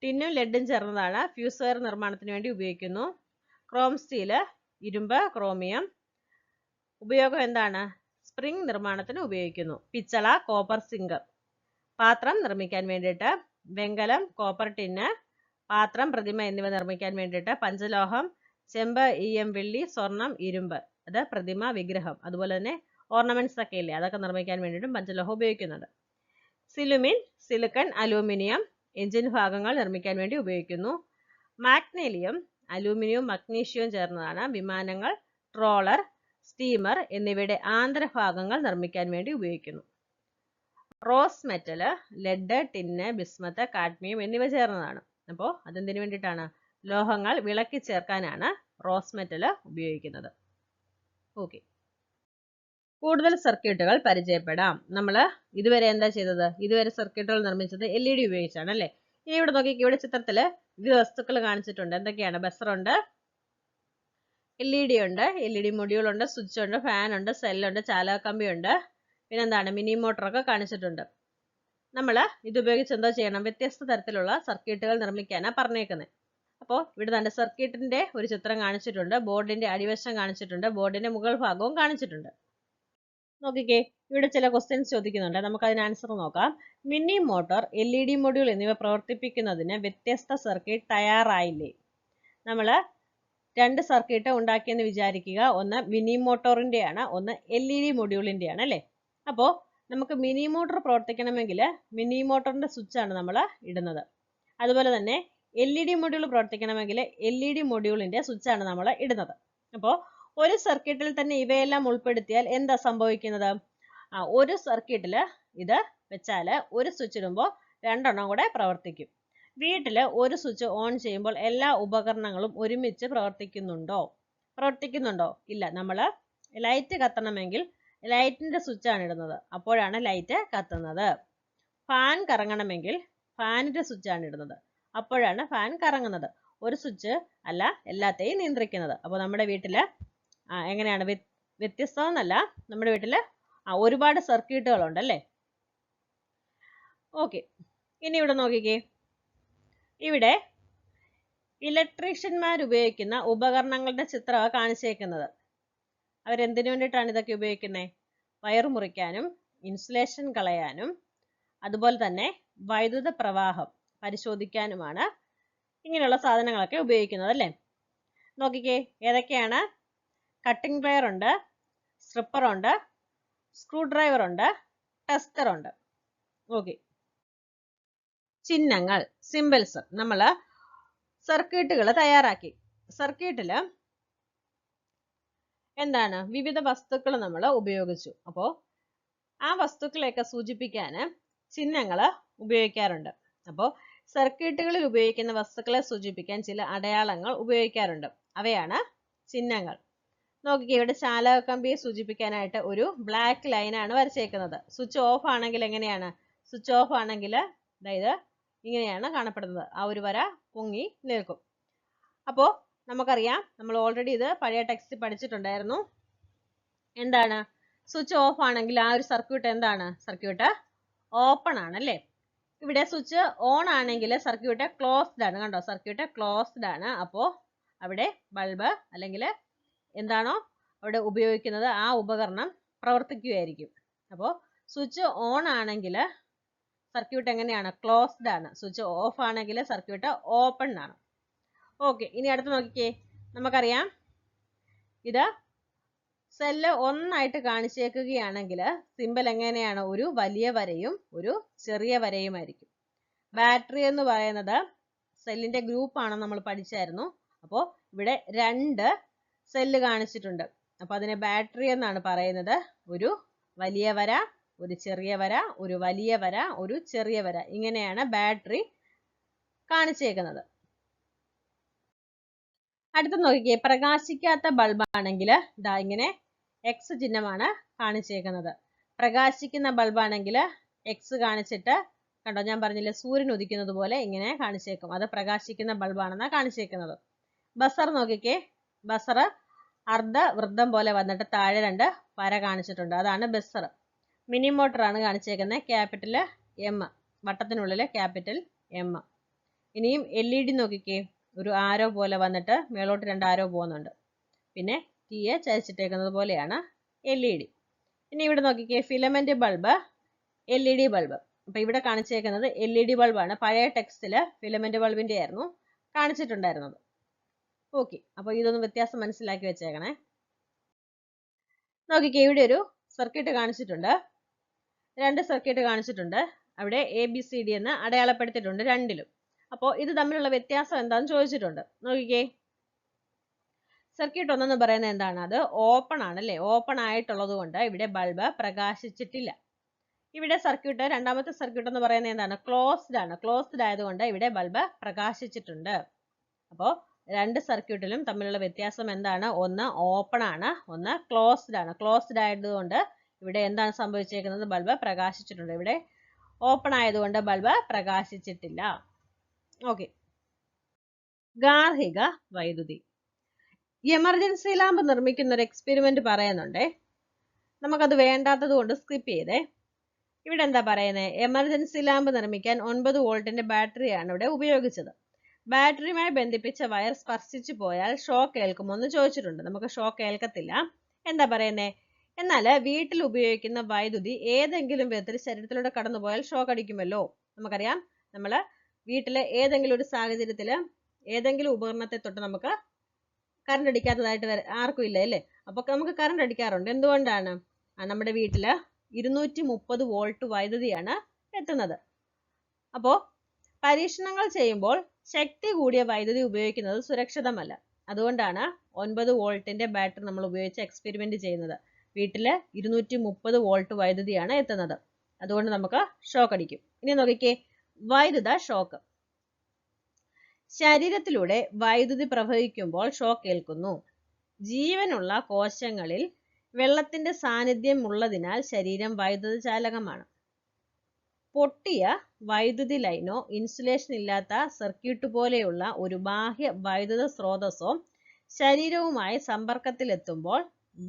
ടിന്നും ലെഡും ചേർന്നതാണ്. ഫ്യൂസ് വയർ നിർമ്മാണത്തിന് വേണ്ടി ഉപയോഗിക്കുന്നു. ക്രോം സ്റ്റീല്, ഇരുമ്പ്, ക്രോമിയം. ഉപയോഗം എന്താണ്? സ്പ്രിംഗ് നിർമ്മാണത്തിന് ഉപയോഗിക്കുന്നു. പിച്ചള, കോപ്പർ, സിങ്ക്. പാത്രം നിർമ്മിക്കാൻ വേണ്ടിയിട്ട്. വെങ്കലം, കോപ്പർ, ടിന്ന്, പാത്രം, പ്രതിമ എന്നിവ നിർമ്മിക്കാൻ വേണ്ടിയിട്ട്. പഞ്ചലോഹം, ചെമ്പ്, ഈയം, വെള്ളി, സ്വർണം, ഇരുമ്പ്. അത് പ്രതിമ, വിഗ്രഹം. അതുപോലെ തന്നെ ഓർണമെന്റ്സ് ഒക്കെ ഇല്ലേ, അതൊക്കെ നിർമ്മിക്കാൻ വേണ്ടിയിട്ടും പഞ്ചലോഹം ഉപയോഗിക്കുന്നുണ്ട്. സിലുമിൻ, സിലിക്കൺ, അലൂമിനിയം എഞ്ചിൻ ഭാഗങ്ങൾ നിർമ്മിക്കാൻ വേണ്ടി ഉപയോഗിക്കുന്നു. മാഗ്നീഷ്യം, അലൂമിനിയവും മഗ്നീഷ്യവും ചേർന്നതാണ്. വിമാനങ്ങൾ ട്രോളർ, സ്റ്റീമർ എന്നിവയുടെ ആന്തരഭാഗങ്ങൾ നിർമ്മിക്കാൻ വേണ്ടി ഉപയോഗിക്കുന്നു. Rose metal lead, tin, bismuth, cadmium എന്നിവ ചേർന്നതാണ്. അപ്പോൾ അതെന്തിനു വേണ്ടിയിട്ടാണ്? ലോഹങ്ങൾ വിളക്കി ചേർക്കാനാണ് റോസ് മെറ്റല് ഉപയോഗിക്കുന്നത്. ഓക്കെ, കൂടുതൽ സർക്യൂട്ടുകൾ പരിചയപ്പെടാം. നമ്മൾ ഇതുവരെ എന്താ ചെയ്തത്? ഇതുവരെ സർക്യൂട്ടുകൾ നിർമ്മിച്ചത് LED ഉപയോഗിച്ചാണ് അല്ലേ? ഇനി ഇവിടെ നോക്കി, ഇവിടെ ചിത്രത്തില് വിവിധ വസ്തുക്കൾ കാണിച്ചിട്ടുണ്ട്. എന്തൊക്കെയാണ്? ബസറുണ്ട്, LED ഉണ്ട്, LED മൊഡ്യൂൾ ഉണ്ട്, സ്വിച്ച് ഉണ്ട്, ഫാൻ ഉണ്ട്, സെല്ലുണ്ട്, ചാലകക്കമ്പി ഉണ്ട്, പിന്നെന്താണ്? മിനി മോട്ടറൊക്കെ കാണിച്ചിട്ടുണ്ട്. നമ്മൾ ഇത് ഉപയോഗിച്ച് എന്താ ചെയ്യണം? വ്യത്യസ്ത തരത്തിലുള്ള സർക്യൂട്ടുകൾ നിർമ്മിക്കാനാണ് പറഞ്ഞേക്കുന്നത്. അപ്പോൾ ഇവിടെ തന്നെ സർക്യൂട്ടിന്റെ ഒരു ചിത്രം കാണിച്ചിട്ടുണ്ട്, ബോർഡിന്റെ അടിവശം കാണിച്ചിട്ടുണ്ട്, ബോർഡിന്റെ മുകൾ ഭാഗവും കാണിച്ചിട്ടുണ്ട്. നോക്കിക്കേ, ഇവിടെ ചില ക്വസ്റ്റ്യൻസ് ചോദിക്കുന്നുണ്ട്, നമുക്ക് അതിന് ആൻസർ നോക്കാം. മിനി മോട്ടോർ, LED മൊഡ്യൂൾ എന്നിവ പ്രവർത്തിപ്പിക്കുന്നതിന് വ്യത്യസ്ത സർക്യൂട്ട് തയ്യാറായില്ലേ? നമ്മൾ രണ്ട് സർക്യൂട്ട് ഉണ്ടാക്കിയെന്ന് വിചാരിക്കുക. ഒന്ന് മിനി മോട്ടോറിന്റെയാണ്, ഒന്ന് LED മൊഡ്യൂളിന്റെയാണ് അല്ലേ? അപ്പോൾ നമുക്ക് മിനി മോട്ടോർ പ്രവർത്തിക്കണമെങ്കിൽ മിനി മോട്ടോറിന്റെ സ്വിച്ച് ആണ് നമ്മൾ ഇടുന്നത്. അതുപോലെ തന്നെ LED മൊഡ്യൂൾ പ്രവർത്തിക്കണമെങ്കിൽ LED മൊഡ്യൂളിന്റെ സ്വിച്ച് ആണ് നമ്മൾ ഇടുന്നത്. അപ്പോൾ ഒരു സർക്യൂട്ടിൽ തന്നെ ഇവയെല്ലാം ഉൾപ്പെടുത്തിയാൽ എന്താ സംഭവിക്കുന്നത്? ഒരു സർക്യൂട്ടിൽ ഇത് വെച്ചാൽ ഒരു സ്വിച്ച് ഇടുമ്പോൾ രണ്ടെണ്ണം കൂടെ പ്രവർത്തിക്കും. വീട്ടിൽ ഒരു സ്വിച്ച് ഓൺ ചെയ്യുമ്പോൾ എല്ലാ ഉപകരണങ്ങളും ഒരുമിച്ച് പ്രവർത്തിക്കുന്നുണ്ടോ? ഇല്ല. നമ്മൾ ലൈറ്റ് കത്തണമെങ്കിൽ ലൈറ്റിന്റെ സ്വിച്ച് ആണ് ഇടുന്നത്, അപ്പോഴാണ് ലൈറ്റ് കത്തുന്നത്. ഫാൻ കറങ്ങണമെങ്കിൽ ഫാനിന്റെ സ്വിച്ച് ആണ് ഇടുന്നത്, അപ്പോഴാണ് ഫാൻ കറങ്ങുന്നത്. ഒരു സ്വിച്ച് അല്ല എല്ലാത്തെയും നിയന്ത്രിക്കുന്നത്. അപ്പോൾ നമ്മുടെ വീട്ടിൽ എങ്ങനെയാണ്? വ്യത്യസ്തമെന്നല്ല, നമ്മുടെ വീട്ടിൽ ഒരുപാട് സർക്യൂട്ടുകൾ ഉണ്ടല്ലേ? ഓക്കെ, ഇനി ഇവിടെ നോക്കിക്കേ, ഇവിടെ ഇലക്ട്രീഷ്യന്മാർ ഉപയോഗിക്കുന്ന ഉപകരണങ്ങളുടെ ചിത്രമാണ് കാണിച്ചേക്കുന്നത്. അവരെന്തിനു വേണ്ടിയിട്ടാണ് ഇതൊക്കെ ഉപയോഗിക്കുന്നത്? വയർ മുറിക്കാനും ഇൻസുലേഷൻ കളയാനും അതുപോലെ തന്നെ വൈദ്യുത പ്രവാഹം പരിശോധിക്കാനുമാണ് ഇങ്ങനെയുള്ള സാധനങ്ങളൊക്കെ ഉപയോഗിക്കുന്നത് അല്ലേ? നോക്കിക്കേ, ഏതൊക്കെയാണ്? കട്ടിംഗ് പ്ലെയർ ഉണ്ട്, സ്ട്രിപ്പർ ഉണ്ട്, സ്ക്രൂ ഡ്രൈവർ ഉണ്ട്, ടെസ്റ്റർ ഉണ്ട്. ഓക്കെ, ചിഹ്നങ്ങൾ, സിംബൽസ്. നമ്മൾ സർക്യൂട്ടുകൾ തയ്യാറാക്കി. സർക്യൂട്ടിൽ എന്താണ്? വിവിധ വസ്തുക്കൾ നമ്മൾ ഉപയോഗിച്ചു. അപ്പോൾ ആ വസ്തുക്കളെയൊക്കെ സൂചിപ്പിക്കാൻ ചിഹ്നങ്ങൾ ഉപയോഗിക്കാറുണ്ട്. അപ്പോൾ സർക്യൂട്ടുകളിൽ ഉപയോഗിക്കുന്ന വസ്തുക്കളെ സൂചിപ്പിക്കാൻ ചില അടയാളങ്ങൾ ഉപയോഗിക്കാറുണ്ട്. അവയാണ് ചിഹ്നങ്ങൾ. നോക്കിക്കേ, ഇവിടെ ചാലകക്കമ്പിയെ സൂചിപ്പിക്കാനായിട്ട് ഒരു ബ്ലാക്ക് ലൈനാണ് വരച്ചേക്കുന്നത്. സ്വിച്ച് ഓഫ് ആണെങ്കിൽ എങ്ങനെയാണ്? സ്വിച്ച് ഓഫ് ആണെങ്കിൽ അതായത് ഇങ്ങനെയാണ് കാണപ്പെടുന്നത്. ആ ഒരു വര പൊങ്ങി നിൽക്കും. അപ്പോൾ നമുക്കറിയാം, നമ്മൾ ഓൾറെഡി ഇത് പഴയ ടെക്സ്റ്റ് പഠിച്ചിട്ടുണ്ടായിരുന്നു. എന്താണ്? സ്വിച്ച് ഓഫ് ആണെങ്കിൽ ആ ഒരു സർക്യൂട്ട് എന്താണ്? സർക്യൂട്ട് ഓപ്പൺ ആണ് അല്ലേ? ഇവിടെ സ്വിച്ച് ഓൺ ആണെങ്കിൽ സർക്യൂട്ട് ക്ലോസ്ഡ് ആണ്. കണ്ടോ? സർക്യൂട്ട് ക്ലോസ്ഡ് ആണ്. അപ്പോൾ അവിടെ ബൾബ് അല്ലെങ്കിൽ എന്താണോ അവിടെ ഉപയോഗിക്കുന്നത് ആ ഉപകരണം പ്രവർത്തിക്കുകയായിരിക്കും. അപ്പോൾ സ്വിച്ച് ഓൺ ആണെങ്കിൽ സർക്യൂട്ട് എങ്ങനെയാണ്? ക്ലോസ്ഡ് ആണ്. സ്വിച്ച് ഓഫ് ആണെങ്കിൽ സർക്യൂട്ട് ഓപ്പൺ ആണ്. ഓക്കെ, ഇനി അടുത്ത് നോക്കിക്കേ, നമുക്കറിയാം ഇത് സെല്ല് ഒന്നായിട്ട് കാണിച്ചേക്കുകയാണെങ്കിൽ സിമ്പൽ എങ്ങനെയാണ്? ഒരു വലിയ വരയും ഒരു ചെറിയ വരയുമായിരിക്കും. ബാറ്ററി എന്ന് പറയുന്നത് സെല്ലിന്റെ ഗ്രൂപ്പാണ്, നമ്മൾ പഠിച്ചായിരുന്നു. അപ്പോൾ ഇവിടെ രണ്ട് സെല്ല് കാണിച്ചിട്ടുണ്ട്. അപ്പോൾ അതിനെ ബാറ്ററി എന്നാണ് പറയുന്നത്. ഒരു വലിയ വര, ഒരു ചെറിയ വര, ഒരു വലിയ വര, ഒരു ചെറിയ വര, ഇങ്ങനെയാണ് ബാറ്ററി കാണിച്ചേക്കുന്നത്. അടുത്ത നോക്കിക്കേ, പ്രകാശിക്കാത്ത ബൾബാണെങ്കിൽ ഇതാ ഇങ്ങനെ എക്സ് ചിഹ്നമാണ് കാണിച്ചേക്കുന്നത്. പ്രകാശിക്കുന്ന ബൾബാണെങ്കിൽ എക്സ് കാണിച്ചിട്ട്, കണ്ടോ, ഞാൻ പറഞ്ഞില്ലേ സൂര്യൻ ഉദിക്കുന്നത് പോലെ ഇങ്ങനെ കാണിച്ചേക്കും. അത് പ്രകാശിക്കുന്ന ബൾബാണെന്നാണ് കാണിച്ചേക്കുന്നത്. ബസർ നോക്കിക്കേ, ബസർ അർദ്ധവൃത്തം പോലെ വന്നിട്ട് താഴെ രണ്ട് വര കാണിച്ചിട്ടുണ്ട്, അതാണ് ബസർ. മിനി മോട്ടറാണ് കാണിച്ചേക്കുന്നത്, ക്യാപിറ്റൽ M, വട്ടത്തിനുള്ളിൽ ക്യാപിറ്റൽ M. ഇനിയും LED നോക്കിക്കേ, ഒരു ആരോ പോലെ വന്നിട്ട് മേലോട്ട് രണ്ട് ആരോ പോകുന്നുണ്ട്. പിന്നെ തീയെ ചരിച്ചിട്ടേക്കുന്നത് പോലെയാണ് LED. ഇനി ഇവിടെ നോക്കിക്കേ, ഫിലമെന്റ് ബൾബ്, LED ബൾബ്. അപ്പൊ ഇവിടെ കാണിച്ചേക്കുന്നത് LED ബൾബാണ്. പഴയ ടെക്സ്റ്റില് ഫിലമെന്റ് ബൾബിന്റെ ആയിരുന്നു കാണിച്ചിട്ടുണ്ടായിരുന്നത്. ഓക്കെ, അപ്പൊ ഇതൊന്ന് വ്യത്യാസം മനസ്സിലാക്കി വെച്ചേക്കണേ. നോക്കിക്കേ, ഇവിടെ ഒരു സർക്യൂട്ട് കാണിച്ചിട്ടുണ്ട്, രണ്ട് സർക്യൂട്ട് കാണിച്ചിട്ടുണ്ട്. അവിടെ ABCD എന്ന് അടയാളപ്പെടുത്തിയിട്ടുണ്ട് രണ്ടിലും. അപ്പോൾ ഇത് തമ്മിലുള്ള വ്യത്യാസം എന്താണെന്ന് ചോദിച്ചിട്ടുണ്ട്. നോക്കിക്കേ, സർക്യൂട്ട് 1 എന്ന് പറയുന്നത് എന്താണ്? അത് ഓപ്പൺ ആണ് അല്ലേ? ഓപ്പൺ ആയിട്ടുള്ളത് കൊണ്ട് ഇവിടെ ബൾബ് പ്രകാശിച്ചിട്ടില്ല. ഇവിടെ സർക്യൂട്ട് രണ്ടാമത്തെ സർക്യൂട്ട് എന്ന് പറയുന്നത് എന്താണ്? ക്ലോസ്ഡ് ആണ്. ക്ലോസ്ഡ് ആയതുകൊണ്ട് ഇവിടെ ബൾബ് പ്രകാശിച്ചിട്ടുണ്ട്. അപ്പോൾ രണ്ട് സർക്യൂട്ടിലും തമ്മിലുള്ള വ്യത്യാസം എന്താണ്? ഒന്ന് ഓപ്പൺ ആണ്, ഒന്ന് ക്ലോസ്ഡ് ആണ്. ക്ലോസ്ഡ് ആയതുകൊണ്ട് ഇവിടെ എന്താണ് സംഭവിച്ചേക്കുന്നത്? ബൾബ് പ്രകാശിച്ചിട്ടുണ്ട്. ഇവിടെ ഓപ്പൺ ആയതുകൊണ്ട് ബൾബ് പ്രകാശിച്ചിട്ടില്ല. ഓക്കെ. ഗാർഹിക വൈദ്യുതി. എമർജൻസി ലാമ്പ് നിർമ്മിക്കുന്ന ഒരു എക്സ്പെരിമെന്റ് പറയുന്നുണ്ടേ. നമുക്കത് വേണ്ടാത്തത് കൊണ്ട് സ്കിപ്പ് ചെയ്തേ. ഇവിടെ എന്താ പറയുന്നത്? എമർജൻസി ലാമ്പ് നിർമ്മിക്കാൻ 9 വോൾട്ടിന്റെ ബാറ്ററിയാണ് ഇവിടെ ഉപയോഗിച്ചത്. ബാറ്ററിയുമായി ബന്ധിപ്പിച്ച വയർ സ്പർശിച്ചു പോയാൽ ഷോക്ക് ഏൽക്കുമോ എന്ന് ചോദിച്ചിട്ടുണ്ട്. നമുക്ക് ഷോക്ക് ഏൽക്കത്തില്ല. എന്താ പറയുന്നേ? എന്നാൽ വീട്ടിൽ ഉപയോഗിക്കുന്ന വൈദ്യുതി ഏതെങ്കിലും വിധത്തിൽ ശരീരത്തിലൂടെ കടന്നുപോയാൽ ഷോക്ക് അടിക്കുമല്ലോ. നമുക്കറിയാം, നമ്മൾ വീട്ടിലെ ഏതെങ്കിലും ഒരു സാഹചര്യത്തിൽ ഏതെങ്കിലും ഉപകരണത്തെ തൊട്ട് നമുക്ക് കറണ്ട് അടിക്കാത്തതായിട്ട് ആർക്കും ഇല്ല അല്ലേ? അപ്പൊ നമുക്ക് കറണ്ട് അടിക്കാറുണ്ട്. എന്തുകൊണ്ടാണ്? നമ്മുടെ വീട്ടില് 230 വോൾട്ട് വൈദ്യുതിയാണ് എത്തുന്നത്. അപ്പോ പരീക്ഷണങ്ങൾ ചെയ്യുമ്പോൾ ശക്തി കൂടിയ വൈദ്യുതി ഉപയോഗിക്കുന്നത് സുരക്ഷിതമല്ല. അതുകൊണ്ടാണ് 9 വോൾട്ടിന്റെ ബാറ്ററി നമ്മൾ ഉപയോഗിച്ച് എക്സ്പെരിമെന്റ് ചെയ്യുന്നത്. വീട്ടില് 230 വോൾട്ട് വൈദ്യുതിയാണ് എത്തുന്നത്. അതുകൊണ്ട് നമുക്ക് ഷോക്ക് അടിക്കും. ഇനി നോക്കിക്കേ, വൈദ്യുത ഷോക്ക്. ശരീരത്തിലൂടെ വൈദ്യുതി പ്രവഹിക്കുമ്പോൾ ഷോക്ക് ഏൽക്കുന്നു. ജീവനുള്ള കോശങ്ങളിൽ വെള്ളത്തിന്റെ സാന്നിധ്യം ഉള്ളതിനാൽ ശരീരം വൈദ്യുതചാലകമാണ്. പൊട്ടിയ വൈദ്യുതി ലൈനോ ഇൻസുലേഷൻ ഇല്ലാത്ത സർക്യൂട്ട് പോലെയുള്ള ഒരു ബാഹ്യ വൈദ്യുത സ്രോതസ്സോ ശരീരവുമായി സമ്പർക്കത്തിലെത്തുമ്പോൾ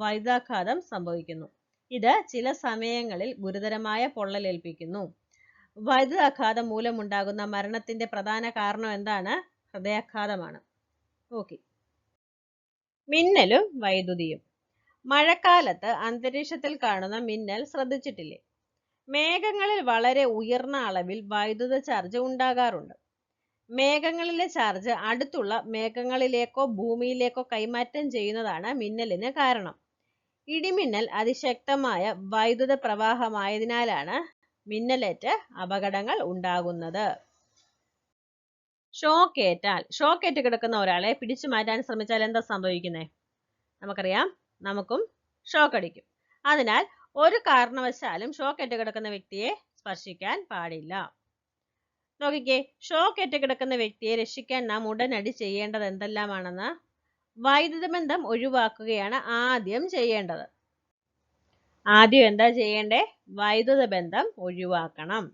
വൈദ്യുതാഘാതം സംഭവിക്കുന്നു. ഇത് ചില സമയങ്ങളിൽ ഗുരുതരമായ പൊള്ളലേൽപ്പിക്കുന്നു. വൈദ്യുതാഘാതം മൂലമുണ്ടാകുന്ന മരണത്തിന്റെ പ്രധാന കാരണം എന്താണ്? ഹൃദയാഘാതമാണ്. ഓക്കെ. മിന്നലും വൈദ്യുതിയും. മഴക്കാലത്ത് അന്തരീക്ഷത്തിൽ കാണുന്ന മിന്നൽ ശ്രദ്ധിച്ചിട്ടില്ലേ? മേഘങ്ങളിൽ വളരെ ഉയർന്ന അളവിൽ വൈദ്യുത ചാർജ് ഉണ്ടാകാറുണ്ട്. മേഘങ്ങളിലെ ചാർജ് അടുത്തുള്ള മേഘങ്ങളിലേക്കോ ഭൂമിയിലേക്കോ കൈമാറ്റം ചെയ്യുന്നതാണ് മിന്നലിന് കാരണം. ഇടിമിന്നൽ അതിശക്തമായ വൈദ്യുത പ്രവാഹമായതിനാലാണ് മിന്നലേറ്റ് അപകടങ്ങൾ ഉണ്ടാകുന്നത്. ഷോക്കേറ്റ് കിടക്കുന്ന ഒരാളെ പിടിച്ചു മാറ്റാൻ ശ്രമിച്ചാൽ എന്താ സംഭവിക്കുന്നത്? നമുക്കറിയാം, നമുക്കും ഷോക്ക് അടിക്കും. അതിനാൽ ഒരു കാരണവശാലും ഷോക്കേറ്റ് കിടക്കുന്ന വ്യക്തിയെ സ്പർശിക്കാൻ പാടില്ല. നോക്കിക്കേ, ഷോക്കേറ്റ് കിടക്കുന്ന വ്യക്തിയെ രക്ഷിക്കാൻ നാം ഉടനടി ചെയ്യേണ്ടത് എന്തെല്ലാമാണെന്ന്? വൈദ്യുത ബന്ധം ഒഴിവാക്കുകയാണ് ആദ്യം ചെയ്യേണ്ടത്. ആദ്യം എന്താ ചെയ്യേണ്ടേ? വൈദ്യുത ബന്ധം ഒഴിവാക്കണം.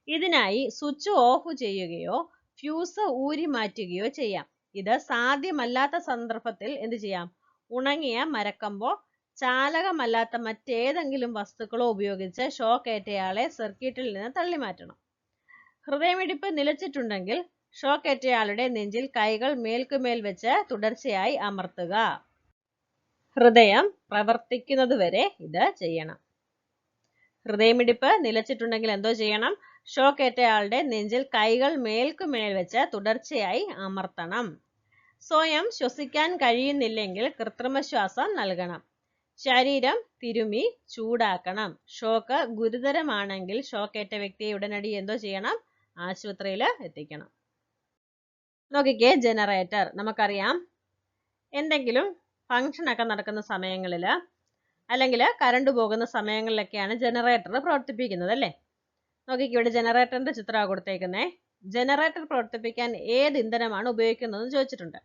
ഇതിനായി സ്വിച്ച് ഓഫ് ചെയ്യുകയോ ഫ്യൂസ് ഊരി മാറ്റുകയോ ചെയ്യാം. ഇത് സാധ്യമല്ലാത്ത സന്ദർഭത്തിൽ എന്ത് ചെയ്യാം? ഉണങ്ങിയ മരക്കമ്പോ ചാലകമല്ലാത്ത മറ്റേതെങ്കിലും വസ്തുക്കളോ ഉപയോഗിച്ച് ഷോക്ക് ഏറ്റയാളെ സർക്യൂട്ടിൽ നിന്ന് തള്ളിമാറ്റണം. ഹൃദയമിടിപ്പ് നിലച്ചിട്ടുണ്ടെങ്കിൽ ഷോക്ക് ഏറ്റയാളുടെ നെഞ്ചിൽ കൈകൾ മേൽക്കുമേൽ വെച്ച് തുടർച്ചയായി അമർത്തുക. ഹൃദയം പ്രവർത്തിക്കുന്നതുവരെ ഇത് ചെയ്യണം. ഹൃദയമിടിപ്പ് നിലച്ചിട്ടുണ്ടെങ്കിൽ എന്തോ ചെയ്യണം? ഷോക്ക് ഏറ്റയാളുടെ നെഞ്ചിൽ കൈകൾ മേൽക്കുമേൽ വെച്ച് തുടർച്ചയായി അമർത്തണം. സ്വയം ശ്വസിക്കാൻ കഴിയുന്നില്ലെങ്കിൽ കൃത്രിമ ശ്വാസം നൽകണം. ശരീരം തിരുമി ചൂടാക്കണം. ഷോക്ക് ഗുരുതരമാണെങ്കിൽ ഷോക്കേറ്റ വ്യക്തിയെ ഉടനടി എന്തോ ചെയ്യണം? ആശുപത്രിയിൽ എത്തിക്കണം. നോക്കിക്കേ, ജനറേറ്റർ. നമുക്കറിയാം, എന്തെങ്കിലും ഫംഗ്ഷൻ ഒക്കെ നടക്കുന്ന സമയങ്ങളിൽ അല്ലെങ്കിൽ കറണ്ട് പോകുന്ന സമയങ്ങളിലൊക്കെയാണ് ജനറേറ്റർ പ്രവർത്തിപ്പിക്കുന്നത് അല്ലേ? നോക്കിക്കേ, ഇവിടെ ജനറേറ്ററിന്റെ ചിത്രമാണ് കൊടുത്തേക്കുന്നത്. ജനറേറ്റർ പ്രവർത്തിപ്പിക്കാൻ ഏത് ഇന്ധനമാണ് ഉപയോഗിക്കുന്നതെന്ന് ചോദിച്ചിട്ടുണ്ട്.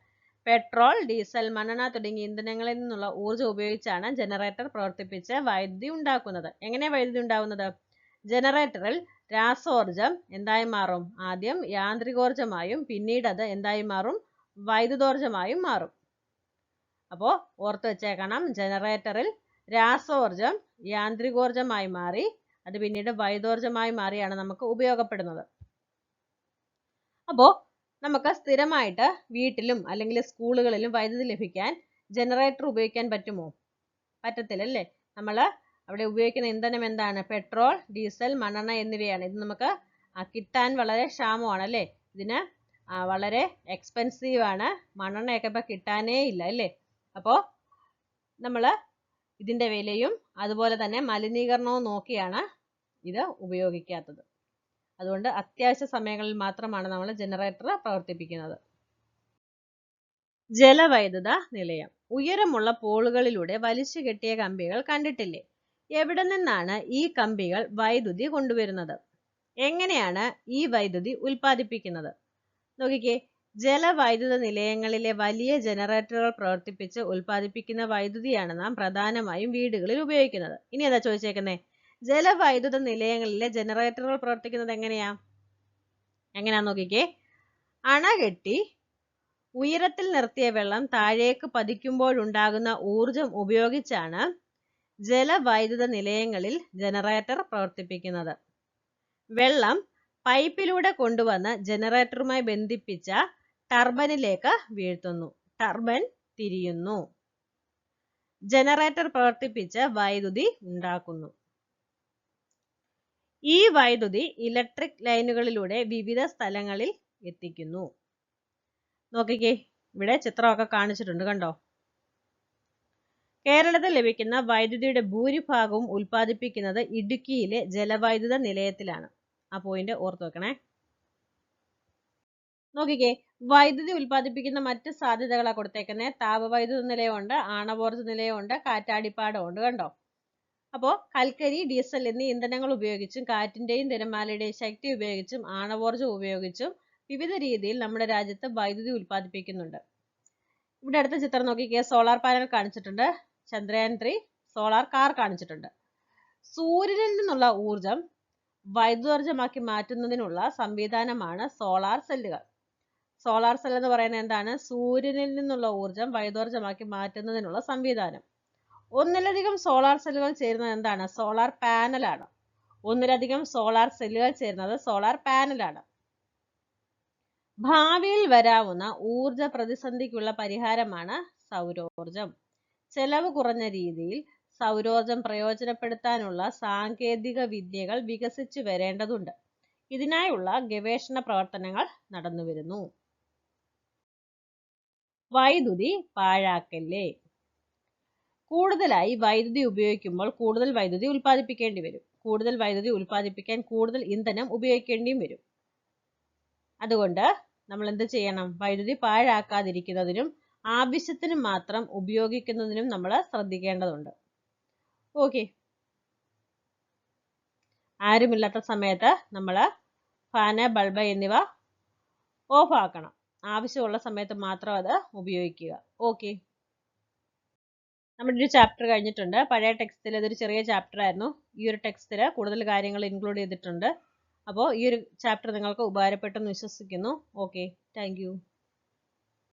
പെട്രോൾ, ഡീസൽ, മണ്ണെണ്ണ തുടങ്ങിയ ഇന്ധനങ്ങളിൽ നിന്നുള്ള ഊർജ്ജം ഉപയോഗിച്ചാണ് ജനറേറ്റർ പ്രവർത്തിപ്പിച്ച് വൈദ്യുതി ഉണ്ടാക്കുന്നത്. എങ്ങനെ വൈദ്യുതി ഉണ്ടാകുന്നത്? ജനറേറ്ററിൽ രാസോർജം എന്തായി മാറും? ആദ്യം യാന്ത്രികോർജമായും പിന്നീട് അത് എന്തായി മാറും? വൈദ്യുതോർജമായും മാറും. അപ്പോൾ ഓർത്ത് വെച്ചേക്കണം, ജനറേറ്ററിൽ രാസോർജം യാന്ത്രികോർജമായി മാറി അത് പിന്നീട് വൈദ്യുതോർജമായി മാറിയാണ് നമുക്ക് ഉപയോഗപ്പെടുന്നത്. അപ്പോൾ നമുക്ക് സ്ഥിരമായിട്ട് വീട്ടിലും അല്ലെങ്കിൽ സ്കൂളുകളിലും വൈദ്യുതി ലഭിക്കാൻ ജനറേറ്റർ ഉപയോഗിക്കാൻ പറ്റുമോ? പറ്റത്തില്ല അല്ലേ? നമ്മൾ അവിടെ ഉപയോഗിക്കുന്ന ഇന്ധനം എന്താണ്? പെട്രോൾ, ഡീസൽ, മണ്ണെണ്ണ എന്നിവയാണ്. ഇത് നമുക്ക് കിട്ടാൻ വളരെ ക്ഷാമമാണ് അല്ലേ? ഇതിന് വളരെ എക്സ്പെൻസീവ് ആണ്. മണ്ണെണ്ണയൊക്കെ ഇപ്പം കിട്ടാനേ ഇല്ല അല്ലേ? അപ്പോൾ നമ്മൾ ഇതിൻ്റെ വിലയും അതുപോലെ തന്നെ മലിനീകരണവും നോക്കിയാണ് ഇത് ഉപയോഗിക്കാത്തത്. അതുകൊണ്ട് അത്യാവശ്യ സമയങ്ങളിൽ മാത്രമാണ് നമ്മൾ ജനറേറ്റർ പ്രവർത്തിപ്പിക്കുന്നത്. ജലവൈദ്യുത നിലയം. ഉയരമുള്ള പോളുകളിലൂടെ വലിച്ചു കെട്ടിയ കമ്പികൾ കണ്ടിട്ടില്ലേ? എവിടെ നിന്നാണ് ഈ കമ്പികൾ വൈദ്യുതി കൊണ്ടുവരുന്നത്? എങ്ങനെയാണ് ഈ വൈദ്യുതി ഉൽപ്പാദിപ്പിക്കുന്നത്? നോക്കിക്കേ, ജലവൈദ്യുത നിലയങ്ങളിലെ വലിയ ജനറേറ്ററുകൾ പ്രവർത്തിപ്പിച്ച് ഉൽപ്പാദിപ്പിക്കുന്ന വൈദ്യുതിയാണ് നാം പ്രധാനമായും വീടുകളിൽ ഉപയോഗിക്കുന്നത്. ഇനി ഏതാ ചോദിച്ചേക്കുന്നേ? ജലവൈദ്യുത നിലയങ്ങളിലെ ജനറേറ്ററുകൾ പ്രവർത്തിക്കുന്നത് എങ്ങനെയാ നോക്കിക്കേ. അണ കെട്ടി ഉയരത്തിൽ നിർത്തിയ വെള്ളം താഴേക്ക് പതിക്കുമ്പോഴുണ്ടാകുന്ന ഊർജം ഉപയോഗിച്ചാണ് ജലവൈദ്യുത നിലയങ്ങളിൽ ജനറേറ്റർ പ്രവർത്തിപ്പിക്കുന്നത്. വെള്ളം പൈപ്പിലൂടെ കൊണ്ടുവന്ന് ജനറേറ്ററുമായി ബന്ധിപ്പിച്ച ടർബനിലേക്ക് വീഴ്ത്തുന്നു. ടർബൻ തിരിയുന്നു. ജനറേറ്റർ പ്രവർത്തിപ്പിച്ച് വൈദ്യുതി ഉണ്ടാക്കുന്നു. ഈ വൈദ്യുതി ഇലക്ട്രിക് ലൈനുകളിലൂടെ വിവിധ സ്ഥലങ്ങളിൽ എത്തിക്കുന്നു. നോക്കിക്കേ, ഇവിടെ ചിത്രമൊക്കെ കാണിച്ചിട്ടുണ്ട്, കണ്ടോ? കേരളത്തിൽ ലഭിക്കുന്ന വൈദ്യുതിയുടെ ഭൂരിഭാഗവും ഉൽപ്പാദിപ്പിക്കുന്നത് ഇടുക്കിയിലെ ജലവൈദ്യുത നിലയത്തിലാണ്. ആ പോയിന്റ് ഓർത്തു വെക്കണേ. നോക്കിക്കേ, വൈദ്യുതി ഉൽപ്പാദിപ്പിക്കുന്ന മറ്റ് സാധ്യതകളാ കൊടുത്തേക്കുന്നത്. താപവൈദ്യുത നിലയമുണ്ട്, ആണവോർജ നിലയമുണ്ട്, കാറ്റാടിപ്പാടമുണ്ട്, കണ്ടോ? അപ്പോൾ കൽക്കരി, ഡീസൽ എന്നീ ഇന്ധനങ്ങൾ ഉപയോഗിച്ചും കാറ്റിന്റെയും തിരമാലയുടെയും ശക്തി ഉപയോഗിച്ചും ആണവോർജം ഉപയോഗിച്ചും വിവിധ രീതിയിൽ നമ്മുടെ രാജ്യത്ത് വൈദ്യുതി ഉൽപ്പാദിപ്പിക്കുന്നുണ്ട്. ഇവിടെ അടുത്ത ചിത്രം നോക്കിക്കേ, സോളാർ പാനൽ കാണിച്ചിട്ടുണ്ട്, ചന്ദ്രയാൻ 3 സോളാർ കാർ കാണിച്ചിട്ടുണ്ട്. സൂര്യനിൽ നിന്നുള്ള ഊർജം വൈദ്യുതോർജ്ജമാക്കി മാറ്റുന്നതിനുള്ള സംവിധാനമാണ് സോളാർ സെല്ലുകൾ. സോളാർ സെൽ എന്ന് പറയുന്നത് എന്താണ്? സൂര്യനിൽ നിന്നുള്ള ഊർജം വൈദ്യുതോർജ്ജമാക്കി മാറ്റുന്നതിനുള്ള സംവിധാനം. ഒന്നിലധികം സോളാർ സെല്ലുകൾ ചേരുന്നത് എന്താണ്? സോളാർ പാനലാണ്. ഒന്നിലധികം സോളാർ സെല്ലുകൾ ചേരുന്നത് സോളാർ പാനലാണ്. ഭാവിയിൽ വരാവുന്ന ഊർജ പ്രതിസന്ധിക്കുള്ള പരിഹാരമാണ് സൗരോർജം. ചെലവ് കുറഞ്ഞ രീതിയിൽ സൗരോർജം പ്രയോജനപ്പെടുത്താനുള്ള സാങ്കേതിക വിദ്യകൾ വികസിച്ചു വരേണ്ടതുണ്ട്. ഇതിനായുള്ള ഗവേഷണ പ്രവർത്തനങ്ങൾ നടന്നുവരുന്നു. വൈദ്യുതി പാഴാക്കല്ലേ. കൂടുതലായി വൈദ്യുതി ഉപയോഗിക്കുമ്പോൾ കൂടുതൽ വൈദ്യുതി ഉൽപ്പാദിപ്പിക്കേണ്ടി വരും. കൂടുതൽ വൈദ്യുതി ഉൽപ്പാദിപ്പിക്കാൻ കൂടുതൽ ഇന്ധനം ഉപയോഗിക്കേണ്ടിയും വരും. അതുകൊണ്ട് നമ്മൾ എന്ത് ചെയ്യണം? വൈദ്യുതി പാഴാക്കാതിരിക്കുന്നതിനും ആവശ്യത്തിന് മാത്രം ഉപയോഗിക്കുന്നതിനും നമ്മൾ ശ്രദ്ധിക്കേണ്ടതുണ്ട്. ഓക്കെ, ആരുമില്ലാത്ത സമയത്ത് നമ്മൾ ഫാന്, ബൾബ് എന്നിവ ഓഫ് ആക്കണം. ആവശ്യമുള്ള സമയത്ത് മാത്രം അത് ഉപയോഗിക്കുക. ഓക്കെ, നമ്മുടെ ഒരു ചാപ്റ്റർ കഴിഞ്ഞിട്ടുണ്ട്. പഴയ ടെക്സ്റ്റിൽ ഇതൊരു ചെറിയ ചാപ്റ്റർ ആയിരുന്നു. ഈ ഒരു ടെക്സ്റ്റിൽ കൂടുതൽ കാര്യങ്ങൾ ഇൻക്ലൂഡ് ചെയ്തിട്ടുണ്ട്. അപ്പോൾ ഈ ഒരു ചാപ്റ്റർ നിങ്ങൾക്ക് ഉപകാരപ്പെട്ടെന്ന് വിശ്വസിക്കുന്നു. Okay, thank you.